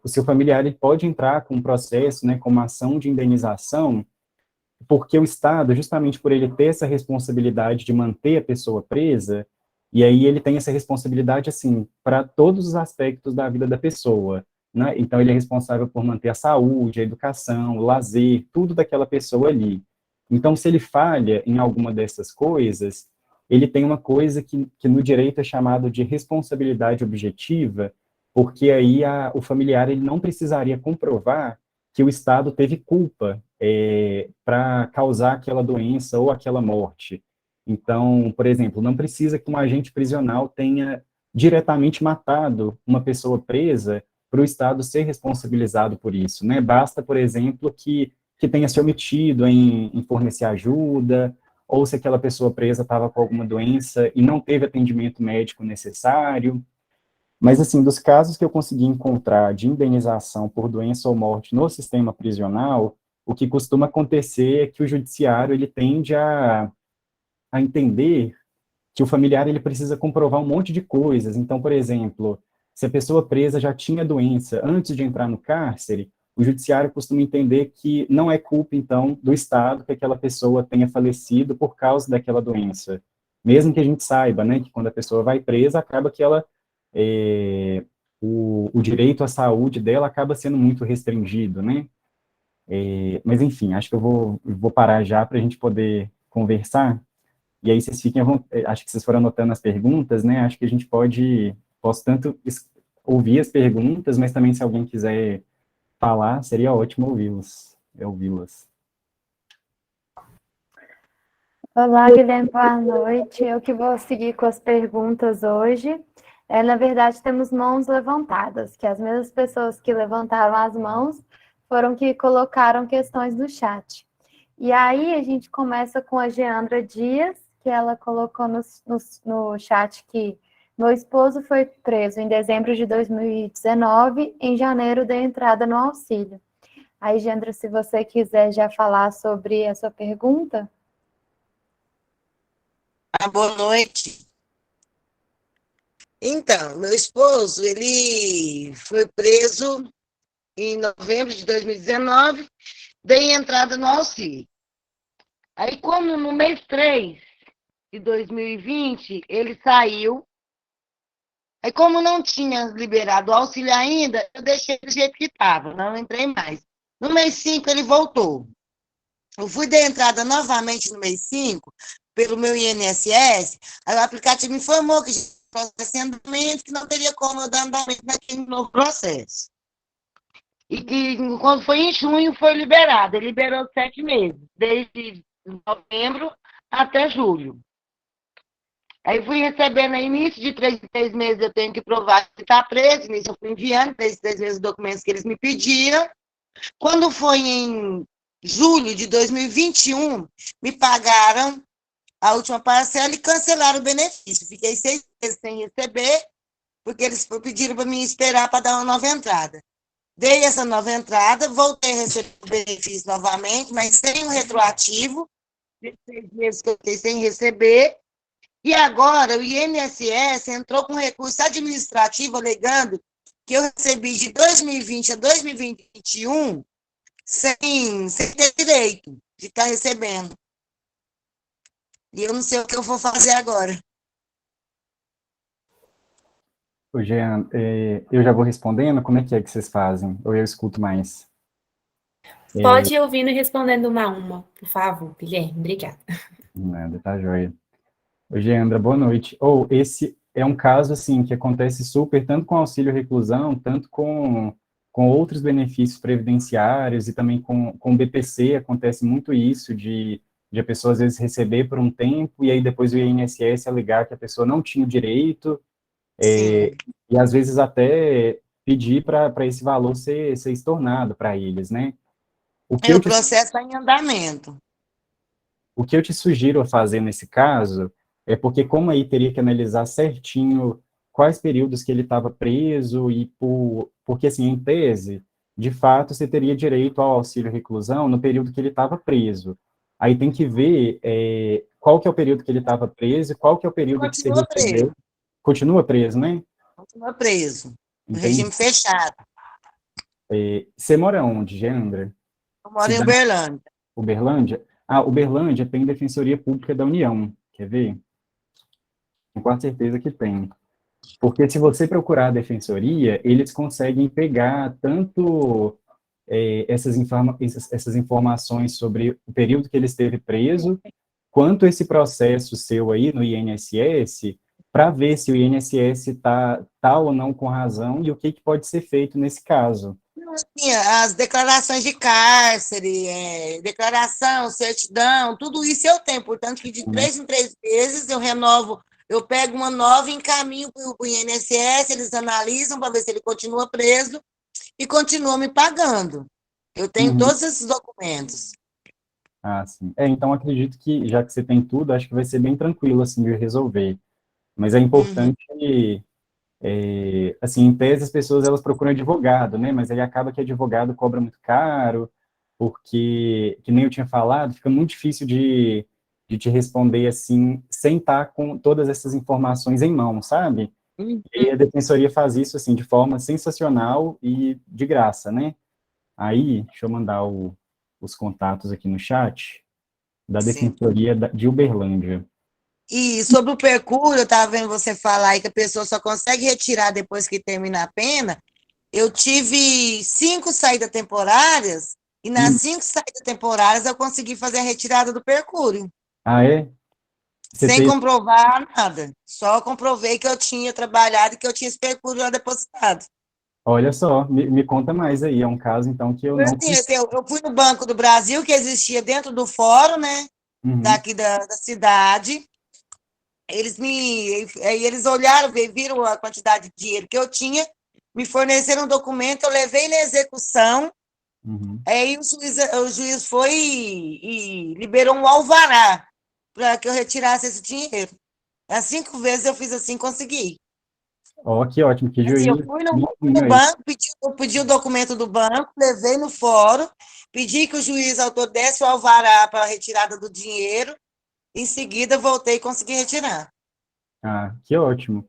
o seu familiar ele pode entrar com um processo, né, com uma ação de indenização, porque o Estado, justamente por ele ter essa responsabilidade de manter a pessoa presa, e aí ele tem essa responsabilidade, assim, para todos os aspectos da vida da pessoa, né? Então, ele é responsável por manter a saúde, a educação, o lazer, tudo daquela pessoa ali. Então, se ele falha em alguma dessas coisas, ele tem uma coisa que no direito é chamado de responsabilidade objetiva, porque aí o familiar ele não precisaria comprovar que o Estado teve culpa para causar aquela doença ou aquela morte. Então, por exemplo, não precisa que um agente prisional tenha diretamente matado uma pessoa presa para o Estado ser responsabilizado por isso, né? Basta, por exemplo, que tenha se omitido em fornecer ajuda, ou se aquela pessoa presa estava com alguma doença e não teve atendimento médico necessário. Mas, assim, dos casos que eu consegui encontrar de indenização por doença ou morte no sistema prisional, o que costuma acontecer é que o judiciário ele tende a entender que o familiar ele precisa comprovar um monte de coisas. Então, por exemplo, se a pessoa presa já tinha doença antes de entrar no cárcere, o judiciário costuma entender que não é culpa, então, do Estado que aquela pessoa tenha falecido por causa daquela doença. Mesmo que a gente saiba, né, que quando a pessoa vai presa, acaba que ela, é, o direito à saúde dela acaba sendo muito restringido, né? Mas, enfim, acho que eu vou parar já para a gente poder conversar. E aí vocês fiquem, acho que vocês foram anotando as perguntas, né? Acho que a gente posso tanto ouvir as perguntas, mas também se alguém quiser falar, seria ótimo ouvi-las. Olá, Guilherme, boa noite. Eu que vou seguir com as perguntas hoje. Na verdade, temos mãos levantadas, que as mesmas pessoas que levantaram as mãos foram que colocaram questões no chat. E aí a gente começa com a Geandra Dias, que ela colocou no chat que meu esposo foi preso em dezembro de 2019, em janeiro dei entrada no auxílio. Aí, Geandra, se você quiser já falar sobre a sua pergunta. Boa noite. Então, meu esposo, ele foi preso em novembro de 2019, dei entrada no auxílio. Aí, como no mês 3 de 2020, ele saiu, aí como não tinha liberado o auxílio ainda, eu deixei do jeito que estava, não entrei mais. No mês 5, ele voltou. Eu fui dar entrada novamente no mês 5, pelo meu INSS, aí o aplicativo me informou que processo em andamento, que não teria como eu dar andamento naquele novo processo. E que, quando foi em junho, foi liberado. Ele liberou 7 meses, desde novembro até julho. Aí fui recebendo, no início de 3 meses, eu tenho que provar que está preso, nisso eu fui enviando 3 meses os documentos que eles me pediram. Quando foi em julho de 2021, me pagaram a última parcela e cancelaram o benefício. Fiquei 6 meses sem receber, porque eles pediram para mim esperar para dar uma nova entrada. Dei essa nova entrada, voltei a receber o benefício novamente, mas sem o retroativo, de 6 meses que eu fiquei sem receber, e agora o INSS entrou com recurso administrativo alegando que eu recebi de 2020 a 2021 sem ter direito de estar recebendo. E eu não sei o que eu vou fazer agora. Ô, Jean, eu já vou respondendo, como é que vocês fazem? Ou eu escuto mais? Pode ir ouvindo e respondendo uma a uma, por favor, Guilherme. Obrigada. Nada, tá joia. Ô, Geandra, boa noite. Esse é um caso, assim, que acontece super, tanto com auxílio reclusão, tanto com outros benefícios previdenciários e também com o BPC, acontece muito isso, de a pessoa, às vezes, receber por um tempo e aí depois o INSS alegar que a pessoa não tinha o direito, e às vezes até pedir para esse valor ser estornado para eles, né? O processo está em andamento. O que eu te sugiro a fazer nesse caso é porque, como aí teria que analisar certinho quais períodos que ele estava preso porque, assim, em tese, de fato, você teria direito ao auxílio reclusão no período que ele estava preso. Aí tem que ver qual que é o período que ele estava preso e qual que é o período que você recebeu. Continua preso, né? Continua preso. no Entendi. regime fechado. Você mora onde, Geandra? Eu moro em Cidade? Uberlândia. Uberlândia? Ah, Uberlândia tem Defensoria Pública da União, quer ver? Com quase certeza que tem. Porque se você procurar a defensoria, eles conseguem pegar tanto essas informações sobre o período que ele esteve preso, quanto esse processo seu aí no INSS, para ver se o INSS tá ou não com razão e o que pode ser feito nesse caso. Sim, as declarações de cárcere, declaração, certidão, tudo isso eu tenho. Portanto, que de 3 em 3 meses eu renovo, eu pego uma nova e encaminho para o INSS, eles analisam para ver se ele continua preso e continua me pagando. Eu tenho todos esses documentos. Ah, sim. Então acredito que, já que você tem tudo, acho que vai ser bem tranquilo, assim, de resolver. Mas é importante, assim, em tese as pessoas, elas procuram advogado, né? Mas aí acaba que advogado cobra muito caro, porque, que nem eu tinha falado, fica muito difícil de te responder, assim, sem estar com todas essas informações em mão, sabe? E a defensoria faz isso, assim, de forma sensacional e de graça, né? Aí, deixa eu mandar os contatos aqui no chat da Sim. Defensoria de Uberlândia. E sobre o percurso, eu estava vendo você falar aí que a pessoa só consegue retirar depois que termina a pena. Eu tive 5 saídas temporárias, e nas 5 saídas temporárias eu consegui fazer a retirada do percurso, Ah, é? Você sem teve, comprovar nada. Só comprovei que eu tinha trabalhado e que eu tinha esse percurso já depositado. olha só, me conta mais aí, é um caso, então, que eu Foi não... assim, eu fui no Banco do Brasil, que existia dentro do fórum, né, Uhum, daqui da cidade. Aí eles olharam, viram a quantidade de dinheiro que eu tinha, me forneceram um documento, eu levei na execução, uhum. aí o juiz foi e liberou um alvará para que eu retirasse esse dinheiro. As 5 vezes eu fiz assim, consegui. Ó, que ótimo, que Assim, eu juiz fui no limpinho aí. banco, pedi o documento do banco, levei no fórum, pedi que o juiz autor desse o alvará para a retirada do dinheiro, em seguida voltei e consegui retirar. Ah, que ótimo.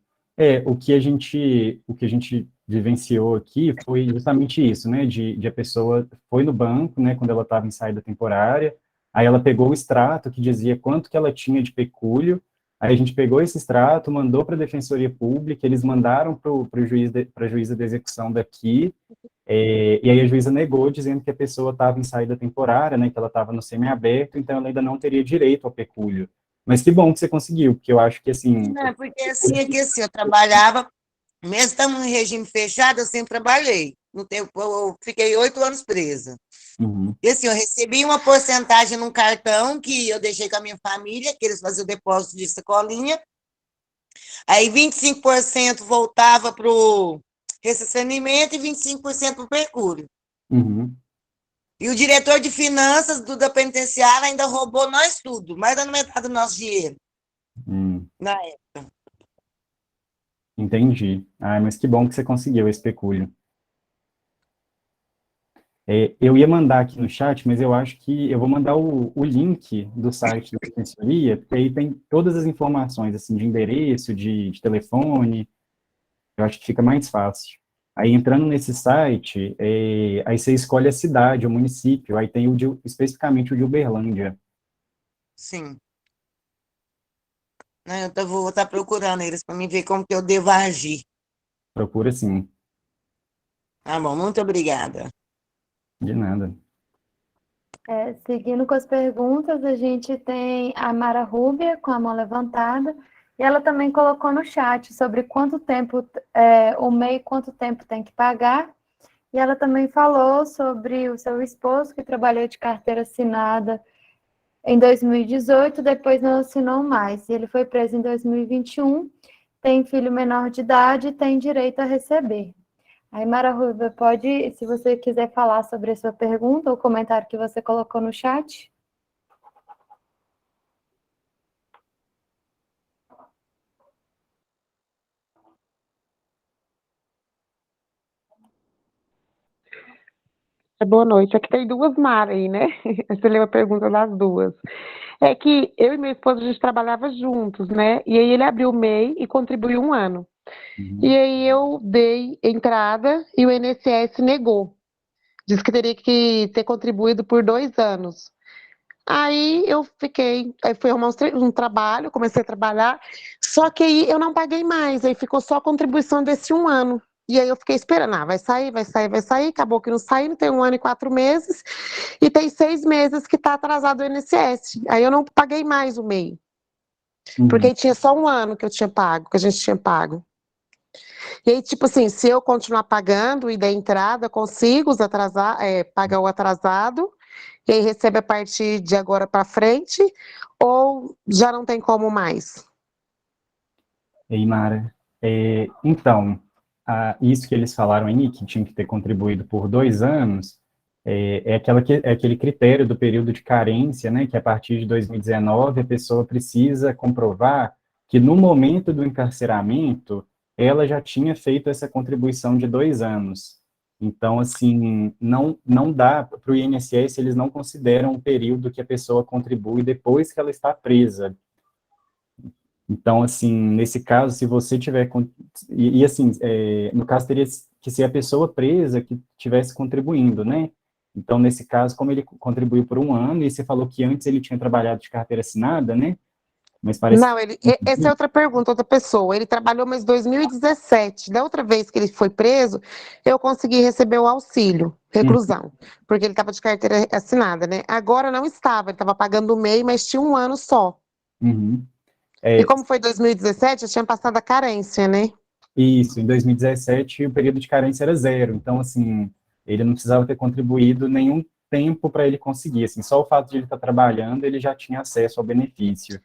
O que a gente vivenciou aqui foi justamente isso, né, de a pessoa foi no banco, né, quando ela estava em saída temporária, aí ela pegou o extrato que dizia quanto que ela tinha de pecúlio, aí a gente pegou esse extrato, mandou para a Defensoria Pública, eles mandaram para a juíza de execução daqui, e aí a juíza negou, dizendo que a pessoa estava em saída temporária, né, que ela estava no semiaberto, então ela ainda não teria direito ao pecúlio. Mas que bom que você conseguiu, porque eu acho que, assim... Não, porque assim, aqui assim, eu trabalhava, mesmo estando em regime fechado, eu sempre trabalhei. No tempo, eu fiquei 8 anos presa. Uhum, E assim, eu recebi uma porcentagem num cartão que eu deixei com a minha família, que eles faziam o depósito de sacolinha. Aí 25% voltava para o ressarcimento e 25% para o percúrio. uhum, E o diretor de finanças da penitenciária ainda roubou nós tudo, mais da metade do nosso dinheiro. uhum. Na época. Entendi. Ah, mas que bom que você conseguiu esse pecúlio. Eu ia mandar aqui no chat, mas eu acho que eu vou mandar o link do site da Defensoria, porque aí tem todas as informações, assim, de endereço, de telefone, eu acho que fica mais fácil. Aí, entrando nesse site, aí você escolhe a cidade, o município, aí tem especificamente o de Uberlândia. Sim. Né, eu vou estar procurando eles para mim ver como que eu devo agir. Procura, assim, Tá bom, muito obrigada. de nada. Seguindo com as perguntas, a gente tem a Mara Rúbia com a mão levantada, e ela também colocou no chat sobre quanto tempo, o MEI, quanto tempo tem que pagar, e ela também falou sobre o seu esposo, que trabalhou de carteira assinada em 2018, depois não assinou mais, e ele foi preso em 2021, tem filho menor de idade e tem direito a receber. Aí, Mara Ruiva, pode, se você quiser falar sobre a sua pergunta ou comentário que você colocou no chat. Boa noite. Aqui tem duas Mara aí, né? Você leu a pergunta das duas. É que eu e meu esposo, a gente trabalhava juntos, né? E aí ele abriu o MEI e contribuiu 1 ano. E aí eu dei entrada e o INSS negou. Diz que teria que ter contribuído por 2 anos. Aí aí fui arrumar um trabalho, comecei a trabalhar, só que aí eu não paguei mais, aí ficou só a contribuição desse 1 ano. E aí eu fiquei esperando, vai sair, vai sair, vai sair, acabou que não saiu, tem 1 ano e 4 meses, e tem 6 meses que está atrasado o INSS. Aí eu não paguei mais o MEI, porque aí tinha só 1 ano que eu tinha pago, que a gente tinha pago. E aí, tipo assim, se eu continuar pagando e der entrada, consigo pagar o atrasado, e aí recebe a partir de agora para frente, ou já não tem como mais? Ei, Mara. Então, isso que eles falaram aí, que tinha que ter contribuído por 2 anos, é aquele critério do período de carência, né, que a partir de 2019 a pessoa precisa comprovar que no momento do encarceramento ela já tinha feito essa contribuição de 2 anos. Então, assim, não dá para o INSS, eles não consideram o período que a pessoa contribui depois que ela está presa. Então, assim, nesse caso, se você tiver... assim, no caso, teria que ser a pessoa presa que estivesse contribuindo, né? Então, nesse caso, como ele contribuiu por 1 ano, e você falou que antes ele tinha trabalhado de carteira assinada, né? Mas parece... Não, essa é outra pergunta, outra pessoa. Ele trabalhou mais 2017. Da outra vez que ele foi preso, eu consegui receber o auxílio, reclusão, porque ele estava de carteira assinada, né? Agora não estava, ele estava pagando o MEI, mas tinha 1 ano só. Uhum. E como foi 2017, eu tinha passado a carência, né? Isso, em 2017 o período de carência era 0, então, assim, ele não precisava ter contribuído nenhum tempo para ele conseguir, assim, só o fato de ele estar trabalhando, ele já tinha acesso ao benefício.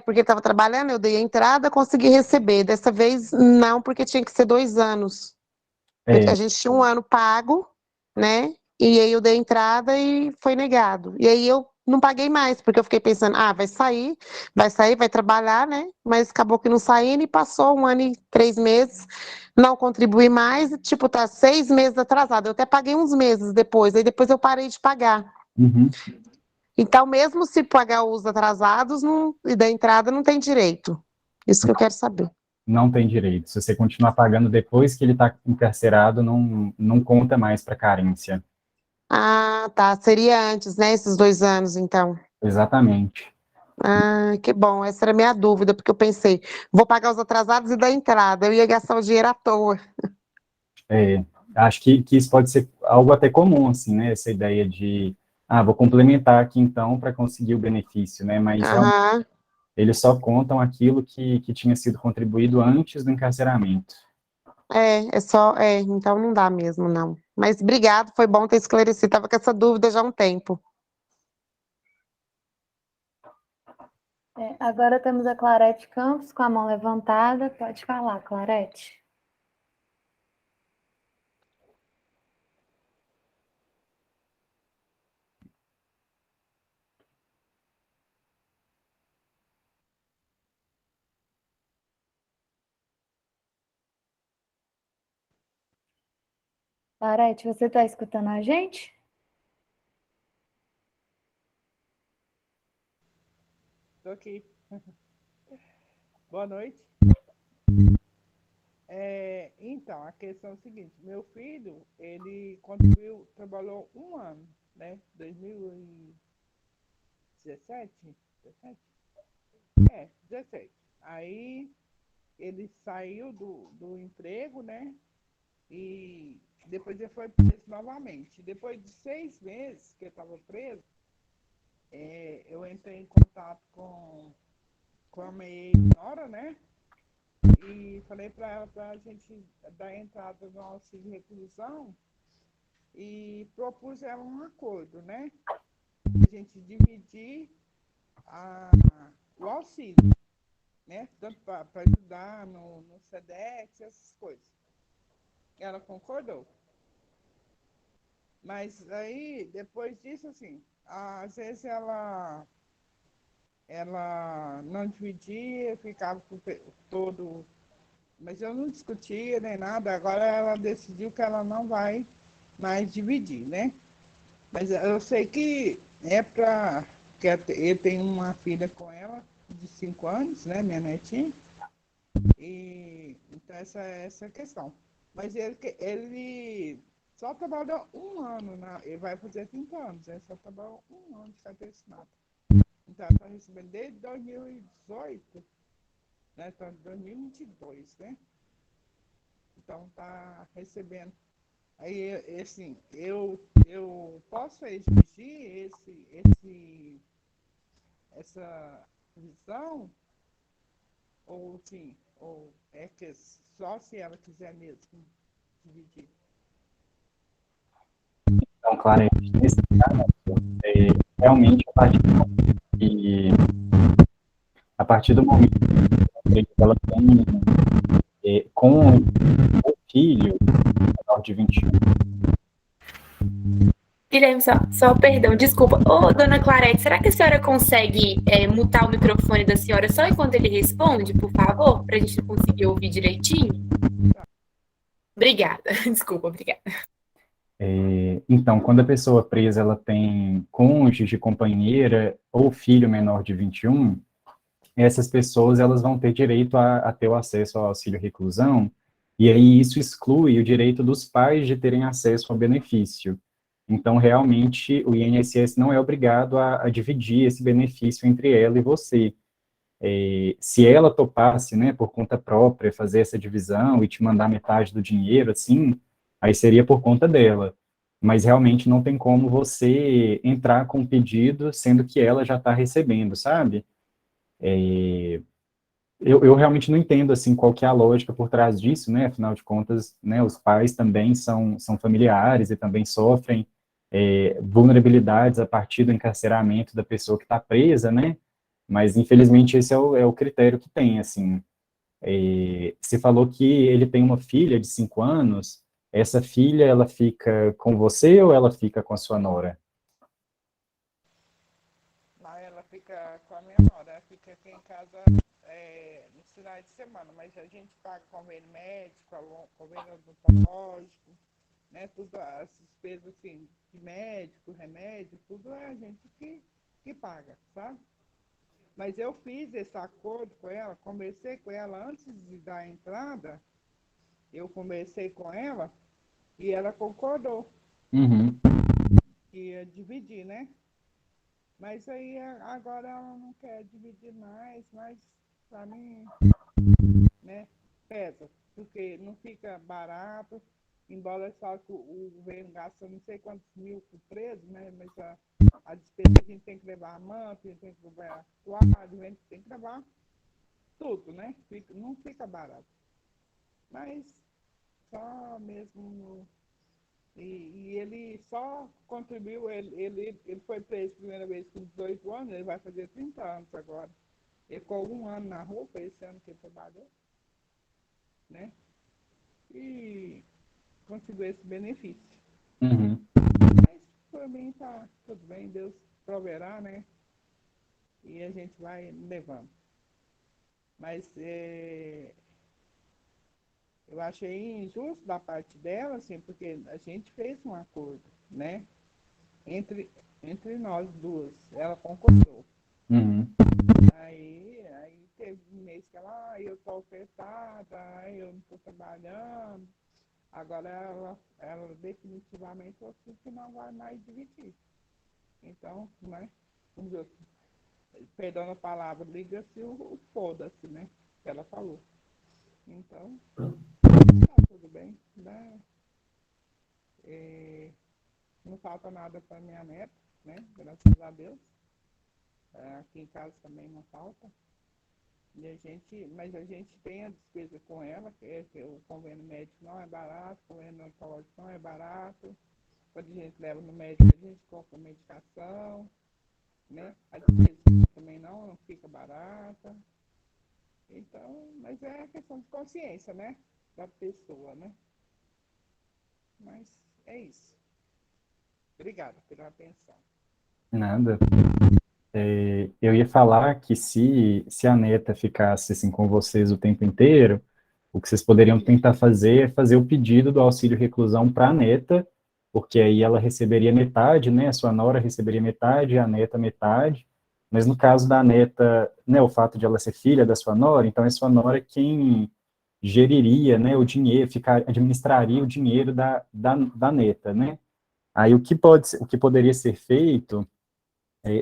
Porque estava trabalhando, eu dei a entrada, consegui receber. Dessa vez, não, porque tinha que ser 2 anos. A gente tinha 1 ano pago, né? E aí eu dei a entrada e foi negado. E aí eu não paguei mais, porque eu fiquei pensando, vai sair, vai trabalhar, né? Mas acabou que não saindo e passou 1 ano e 3 meses, não contribuí mais, e, tipo, tá 6 meses atrasado. Eu até paguei uns meses depois, aí depois eu parei de pagar. Uhum. Então, mesmo se pagar os atrasados e da entrada, não tem direito. Isso que eu quero saber. Não tem direito. Se você continuar pagando depois que ele está encarcerado, não conta mais para carência. Ah, tá. Seria antes, né? Esses 2 anos, então. Exatamente. Ah, que bom. Essa era a minha dúvida, porque eu pensei, vou pagar os atrasados e da entrada. Eu ia gastar o dinheiro à toa. Acho que isso pode ser algo até comum, assim, né? Essa ideia de, vou complementar aqui então para conseguir o benefício, né? Mas realmente, Aham. eles só contam aquilo que tinha sido contribuído antes do encarceramento. Então não dá mesmo, não. Mas obrigado, foi bom ter esclarecido. Tava com essa dúvida já há um tempo. Agora temos a Clarete Campos com a mão levantada. Pode falar, Clarete. Clarete, você está escutando a gente? Estou aqui. Boa noite. Então, a questão é o seguinte, meu filho, ele contribuiu, trabalhou 1 ano, né? 2017? 17? 17. Aí ele saiu do emprego, né? E depois ele foi preso novamente. Depois de 6 meses que ele estava preso, eu entrei em contato com a minha ex-nora, né? E falei para ela para a gente dar entrada no auxílio de reclusão e propus ela um acordo, né? A gente dividir o auxílio, né? Tanto para ajudar no SEDEX, essas coisas. Ela concordou. Mas aí, depois disso, assim, às vezes ela não dividia, ficava com todo... Mas eu não discutia nem nada, agora ela decidiu que ela não vai mais dividir, né? Mas eu sei que é para... Eu tenho uma filha com ela de 5 anos, né, minha netinha, e Então, essa é a questão. Mas ele só trabalhou um ano, ele vai fazer 30 anos, ele só trabalhou um ano de carteira assinada. Então, está recebendo desde 2018, né? Então, 2022, né? Então, está recebendo. Aí, assim, eu posso exigir essa visão, ou sim, ou é que só se ela quiser mesmo dividir. Então, Clarence, nesse caso, realmente, que, a partir do momento que ela tem com o filho menor de 21. Guilherme, só perdão, desculpa. Ô, dona Clarete, será que a senhora consegue mutar o microfone da senhora só enquanto ele responde, por favor? Para a gente conseguir ouvir direitinho? Obrigada. Desculpa, obrigada. Então, quando a pessoa presa ela tem cônjuge, companheira ou filho menor de 21, essas pessoas elas vão ter direito a ter o acesso ao auxílio reclusão, e aí isso exclui o direito dos pais de terem acesso ao benefício. Então, realmente, o INSS não é obrigado a dividir esse benefício entre ela e você. Se ela topasse, né, por conta própria, fazer essa divisão e te mandar metade do dinheiro, assim, aí seria por conta dela. Mas realmente não tem como você entrar com o pedido, sendo que ela já está recebendo, sabe? Eu realmente não entendo, assim, qual que é a lógica por trás disso, né? Afinal de contas, né, os pais também são familiares e também sofrem vulnerabilidades a partir do encarceramento da pessoa que está presa, né? Mas, infelizmente, esse é o critério que tem, assim. Você falou que ele tem uma filha de 5 anos, essa filha, ela fica com você ou ela fica com a sua nora? Lá ela fica com a minha nora, ela fica aqui em casa no final de semana, mas a gente paga convênio médico, convênio odontológico, né? Tudo, as despesas assim, de médico, remédio, tudo é a gente que paga, sabe? Mas eu fiz esse acordo com ela, conversei com ela antes de dar a entrada, eu conversei com ela e ela concordou Uhum. que ia dividir, né? Mas aí agora ela não quer dividir mais, mas para mim, né, pesa, porque não fica barato, embora só que o governo gasta não sei quantos mil por preso, né? Mas a despesa a gente tem que levar a manta, a gente tem que levar toalha, a gente tem que levar tudo, né? Não fica barato. Mas só mesmo. E ele só contribuiu, ele foi preso a primeira vez com 18 anos, ele vai fazer 30 anos agora. Ele ficou um ano na rua, foi esse ano que ele trabalhou, né? E conseguiu esse benefício. Uhum. Mas por mim tá tudo bem, Deus proverá, né? E a gente vai levando. Mas eu achei injusto da parte dela, assim, porque a gente fez um acordo, né? Entre nós duas. Ela concordou. Uhum. Aí teve um mês que eu tô ofertada, eu não tô trabalhando. Agora ela definitivamente falou assim que não vai mais dividir. Então, né? Vamos dizer, perdão a palavra, liga-se o foda-se, né? Que ela falou. Então, tá tudo bem, né? Não falta nada para minha neta, né? Graças a Deus. Aqui em casa também não falta. Mas a gente tem a despesa com ela, que o convênio médico não é barato, o convênio odontológico não é barato. Quando a gente leva no médico, a gente compra medicação, né? A despesa também não fica barata. Então, mas é questão de consciência, né? Da pessoa, né? Mas é isso. Obrigada pela atenção. Nada. Eu ia falar que se a neta ficasse assim com vocês o tempo inteiro, o que vocês poderiam tentar fazer é fazer o pedido do auxílio reclusão para a neta, porque aí ela receberia metade, né? A sua nora receberia metade, a neta metade. Mas no caso da neta, né, o fato de ela ser filha da sua nora, então é sua nora quem geriria, né, o dinheiro, administraria o dinheiro da neta, né? Aí o que poderia ser feito,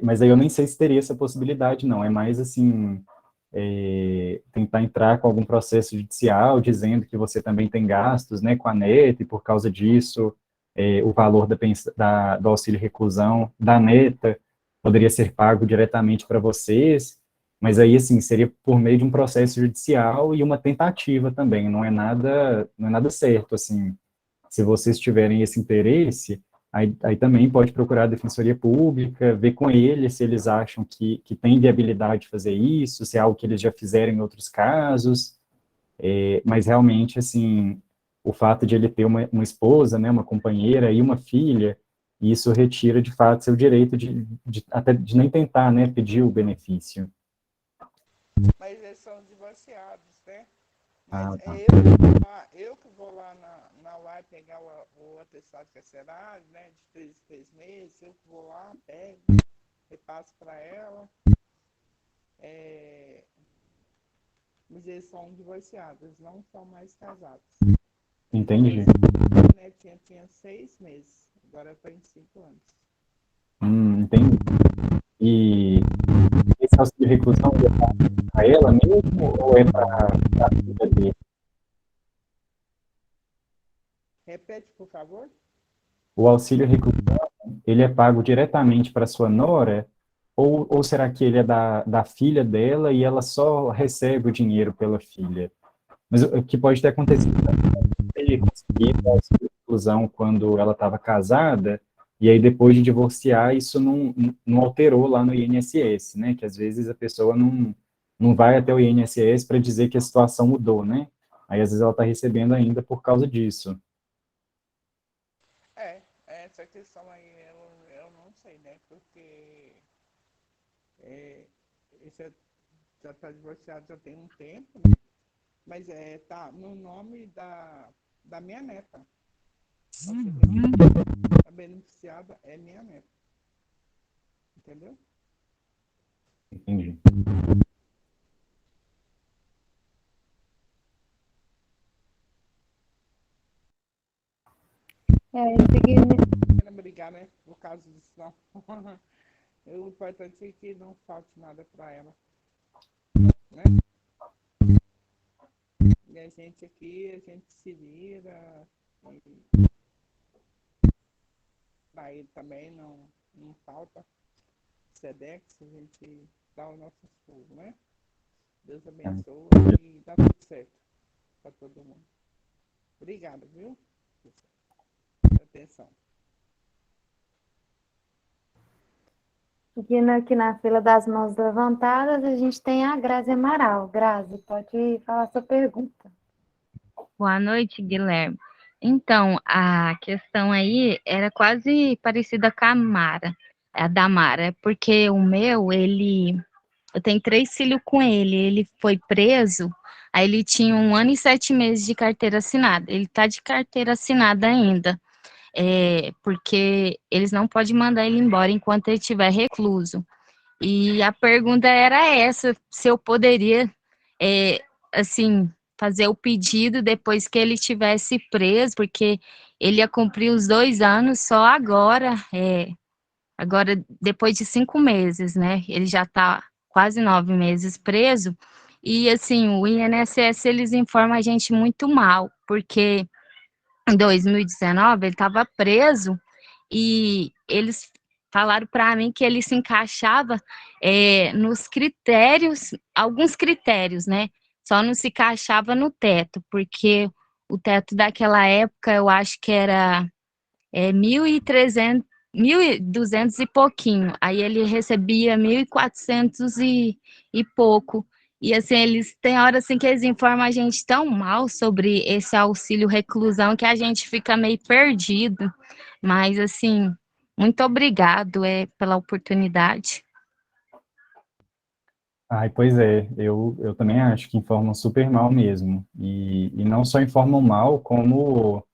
mas aí eu nem sei se teria essa possibilidade, não, é mais assim, tentar entrar com algum processo judicial, dizendo que você também tem gastos, né, com a neta, e por causa disso, o valor do auxílio reclusão da neta poderia ser pago diretamente para vocês, mas aí, assim, seria por meio de um processo judicial e uma tentativa também, não é nada certo, assim, se vocês tiverem esse interesse, aí também pode procurar a Defensoria Pública, ver com eles se eles acham que tem viabilidade de fazer isso, se é algo que eles já fizeram em outros casos, mas realmente, assim, o fato de ele ter uma esposa, né, uma companheira e uma filha, isso retira, de fato, seu direito até de nem tentar, né, pedir o benefício. Mas eles são divorciados, né? Mas Ah, tá. eu que vou lá na UAI pegar o atestado carcerário, né? De 3 eu que vou lá, pego, repasso para ela. Mas eles são divorciados, eles não são mais casados. Entendi. A netinha tinha 6 meses, agora tem 5 anos. Entendi. E esse auxílio reclusão é para ela mesmo ou é para a filha dele? Repete, por favor. O auxílio reclusão, ele é pago diretamente para sua nora, ou será que ele é da filha dela e ela só recebe o dinheiro pela filha? Mas o que pode ter acontecido é ele conseguir o auxílio reclusão quando ela estava casada, e aí depois de divorciar, isso não alterou lá no INSS, né? Que às vezes a pessoa não vai até o INSS para dizer que a situação mudou, né? Aí às vezes ela está recebendo ainda por causa disso. Essa questão aí eu não sei, né? Porque esse já está divorciado já tem um tempo, né? Mas tá no nome da minha neta. A beneficiada é minha neta. Entendeu? Entendi. Seguindo, Não quero brigar, né? Por causa disso, não. O importante é que não falte nada para ela, né? E a gente aqui, a gente se vira. Para ele também não falta. Sedex, a gente dá o nosso esforço, né? Deus abençoe e dá tudo certo para todo mundo. Obrigado, viu? Atenção. seguindo aqui na fila das mãos levantadas, a gente tem a Grazi Amaral. Grazi, pode falar sua pergunta. Boa noite, Guilherme. Então, a questão aí era quase parecida com a da Mara, porque o meu, eu tenho 3 filhos com ele foi preso, aí ele tinha 1 ano e 7 meses de carteira assinada, ele tá de carteira assinada ainda, porque eles não podem mandar ele embora enquanto ele estiver recluso. E a pergunta era essa, se eu poderia, assim, fazer o pedido depois que ele tivesse preso, porque ele ia cumprir os 2 anos só agora depois de 5 meses, né? Ele já está quase 9 meses preso. E, assim, o INSS, eles informam a gente muito mal, porque em 2019 ele estava preso e eles falaram para mim que ele se encaixava nos critérios, alguns critérios, né? Só não se encaixava no teto, porque o teto daquela época eu acho que era 1.300, 1.200 e pouquinho. Aí ele recebia 1.400 e pouco. E assim, eles tem hora assim que eles informam a gente tão mal sobre esse auxílio reclusão que a gente fica meio perdido. Mas assim, muito obrigado pela oportunidade. Ai, pois é, eu também acho que informam super mal mesmo. E não só informam mal, como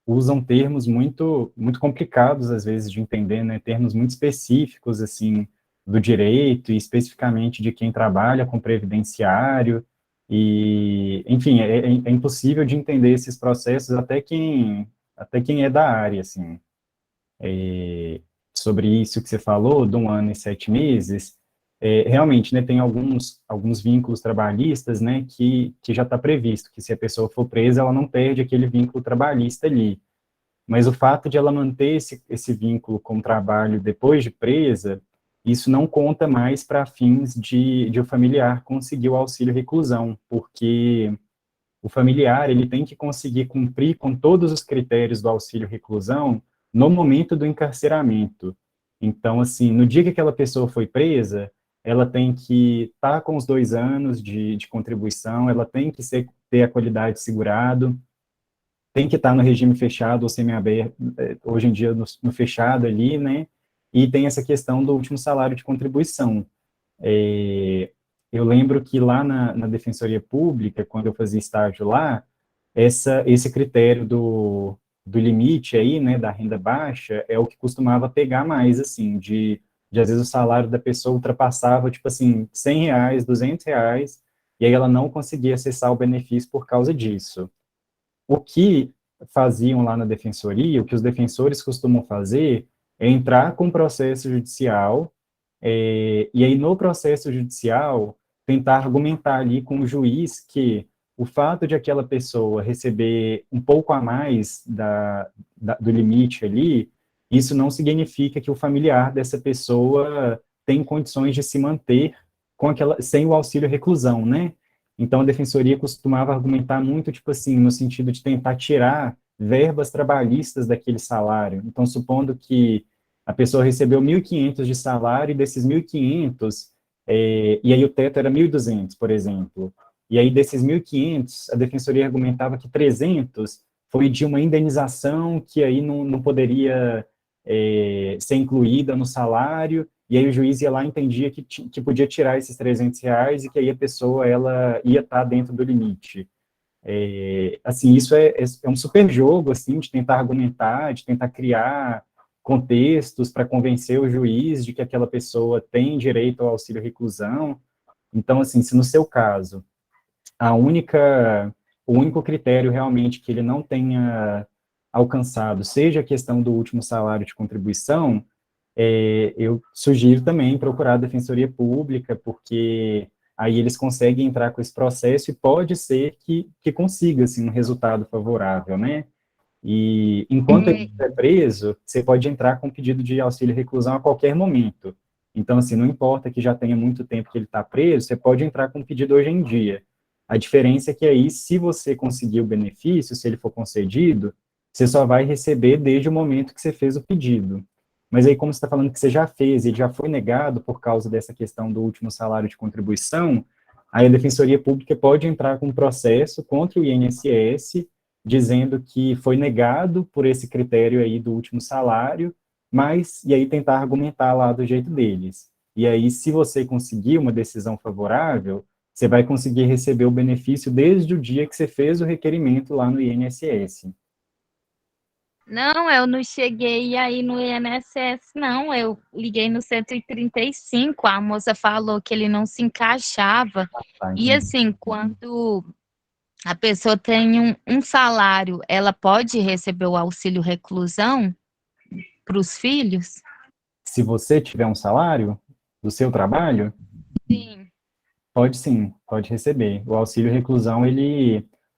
usam termos muito complicados, às vezes, de entender, né? Termos muito específicos, assim, do direito, e especificamente de quem trabalha com previdenciário. E, enfim, é impossível de entender esses processos até quem é da área, assim. Sobre isso que você falou, de 1 ano e 7 meses, realmente, né, tem alguns vínculos trabalhistas, né, que já está previsto, que se a pessoa for presa, ela não perde aquele vínculo trabalhista ali. Mas o fato de ela manter esse vínculo com o trabalho depois de presa, isso não conta mais para fins de o familiar conseguir o auxílio reclusão, porque o familiar ele tem que conseguir cumprir com todos os critérios do auxílio reclusão no momento do encarceramento. Então, assim, no dia que aquela pessoa foi presa, ela tem que estar com os 2 anos de contribuição, ela tem que ter a qualidade segurado, tem que estar no regime fechado ou semiaberto, hoje em dia no fechado ali, né? E tem essa questão do último salário de contribuição. Eu lembro que lá na Defensoria Pública, quando eu fazia estágio lá, esse critério do limite aí, né, da renda baixa, é o que costumava pegar mais, assim, de às vezes o salário da pessoa ultrapassava, tipo assim, R$ 100, R$ 200, e aí ela não conseguia acessar o benefício por causa disso. O que faziam lá na defensoria, o que os defensores costumam fazer, é entrar com processo judicial, e aí no processo judicial, tentar argumentar ali com o juiz que o fato de aquela pessoa receber um pouco a mais do limite ali, isso não significa que o familiar dessa pessoa tem condições de se manter sem o auxílio reclusão, né? Então, a defensoria costumava argumentar muito, tipo assim, no sentido de tentar tirar verbas trabalhistas daquele salário. Então, supondo que a pessoa recebeu 1.500 de salário, e desses 1.500, e aí o teto era 1.200, por exemplo. E aí, desses 1.500, a defensoria argumentava que 300 foi de uma indenização que aí não poderia ser incluída no salário, e aí o juiz ia lá e entendia que podia tirar esses R$ 300 e que aí a pessoa ela ia estar dentro do limite. Assim, isso é um super jogo, assim, de tentar argumentar, de tentar criar contextos para convencer o juiz de que aquela pessoa tem direito ao auxílio reclusão. Então, assim, se no seu caso, o único critério realmente que ele não tenha alcançado seja a questão do último salário de contribuição, eu sugiro também procurar a Defensoria Pública, porque aí eles conseguem entrar com esse processo e pode ser que consiga, assim, um resultado favorável, né? E enquanto ele estiver preso, você pode entrar com pedido de auxílio reclusão a qualquer momento. Então, assim, não importa que já tenha muito tempo que ele está preso, você pode entrar com pedido hoje em dia. A diferença é que aí, se você conseguir o benefício, se ele for concedido, você só vai receber desde o momento que você fez o pedido. Mas aí, como você está falando que você já fez, ele já foi negado por causa dessa questão do último salário de contribuição, aí a Defensoria Pública pode entrar com um processo contra o INSS, dizendo que foi negado por esse critério aí do último salário, e aí tentar argumentar lá do jeito deles. E aí, se você conseguir uma decisão favorável, você vai conseguir receber o benefício desde o dia que você fez o requerimento lá no INSS. Não, eu não cheguei aí no INSS, não. Eu liguei no 135, a moça falou que ele não se encaixava. Tá, E assim, quando a pessoa tem um salário, ela pode receber o auxílio reclusão para os filhos? Se você tiver um salário do seu trabalho, Sim. pode sim, pode receber. O auxílio reclusão,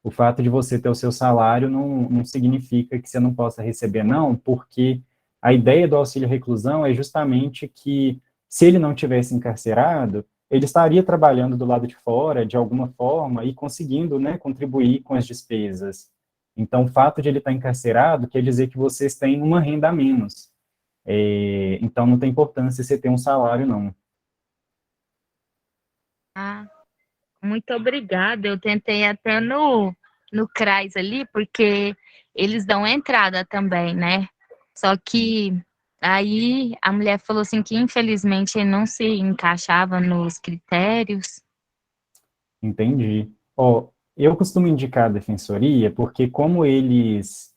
o fato de você ter o seu salário não significa que você não possa receber, não, porque a ideia do auxílio reclusão é justamente que, se ele não tivesse encarcerado, ele estaria trabalhando do lado de fora, de alguma forma, e conseguindo, né, contribuir com as despesas. Então, o fato de ele estar encarcerado quer dizer que vocês têm uma renda a menos. Então, não tem importância você ter um salário, não. Ah, muito obrigada. Eu tentei até no CRAS ali, porque eles dão entrada também, né? Só que aí a mulher falou assim que infelizmente não se encaixava nos critérios. Entendi. Ó, eu costumo indicar a defensoria porque como eles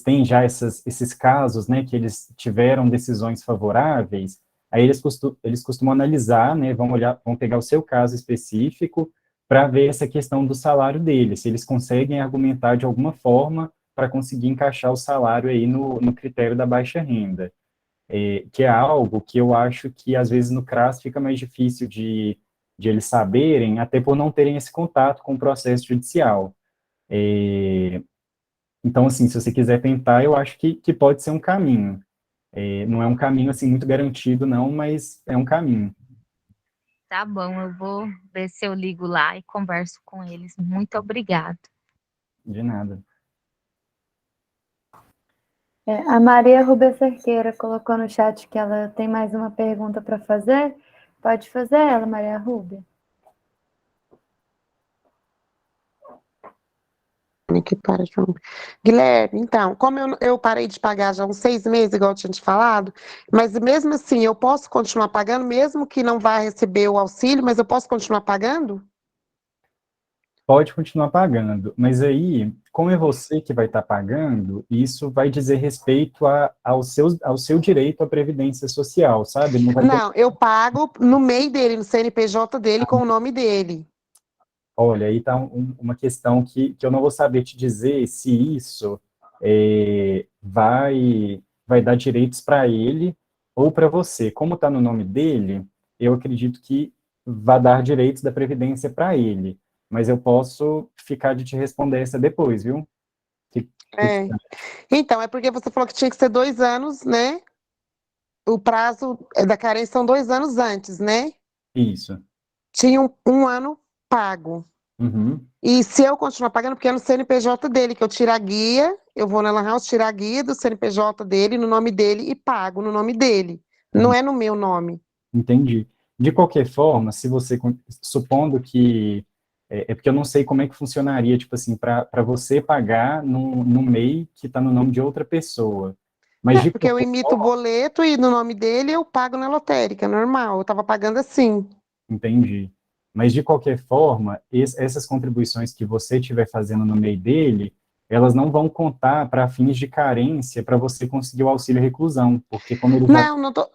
têm já esses casos, né, que eles tiveram decisões favoráveis, Aí eles costumam analisar, né, vão pegar o seu caso específico para ver essa questão do salário dele, se eles conseguem argumentar de alguma forma para conseguir encaixar o salário aí no critério da baixa renda, que é algo que eu acho que às vezes no CRAS fica mais difícil de eles saberem, até por não terem esse contato com o processo judicial. Então, assim, se você quiser tentar, eu acho que pode ser um caminho. Não é um caminho, assim, muito garantido, não, mas é um caminho. Tá bom, eu vou ver se eu ligo lá e converso com eles. Muito obrigada. De nada. A Maria Rubia Cerqueira colocou no chat que ela tem mais uma pergunta para fazer. Pode fazer ela, Maria Rubia. Que para, João. Guilherme, então, como eu parei de pagar já há uns 6 meses, igual eu tinha te falado, mas mesmo assim, eu posso continuar pagando, mesmo que não vá receber o auxílio, mas eu posso continuar pagando? Pode continuar pagando, mas aí, como é você que vai estar pagando, isso vai dizer respeito ao seu direito à previdência social, sabe? Não vai ter... Não, eu pago no MEI dele, no CNPJ dele, com o nome dele. Olha, aí está uma questão que eu não vou saber te dizer se isso vai dar direitos para ele ou para você. Como está no nome dele, eu acredito que vai dar direitos da Previdência para ele, mas eu posso ficar de te responder essa depois, viu? É. Então, é porque você falou que tinha que ser 2 anos, né? O prazo da carência são 2 anos antes, né? Isso. Tinha um ano pago. Uhum. E se eu continuar pagando, porque é no CNPJ dele, que eu tiro a guia, eu vou na Lan House, tiro a guia do CNPJ dele, no nome dele, e pago no nome dele. Não é no meu nome. Entendi. De qualquer forma, se você, supondo que, porque eu não sei como é que funcionaria, tipo assim, para você pagar no MEI que está no nome de outra pessoa. Mas de Porque eu qualquer emito o forma, boleto e no nome dele eu pago na lotérica, normal. Eu tava pagando assim. entendi. Mas de qualquer forma, essas contribuições que você estiver fazendo no MEI dele, elas não vão contar para fins de carência para você conseguir o auxílio reclusão, porque como ele já... Não, não tô.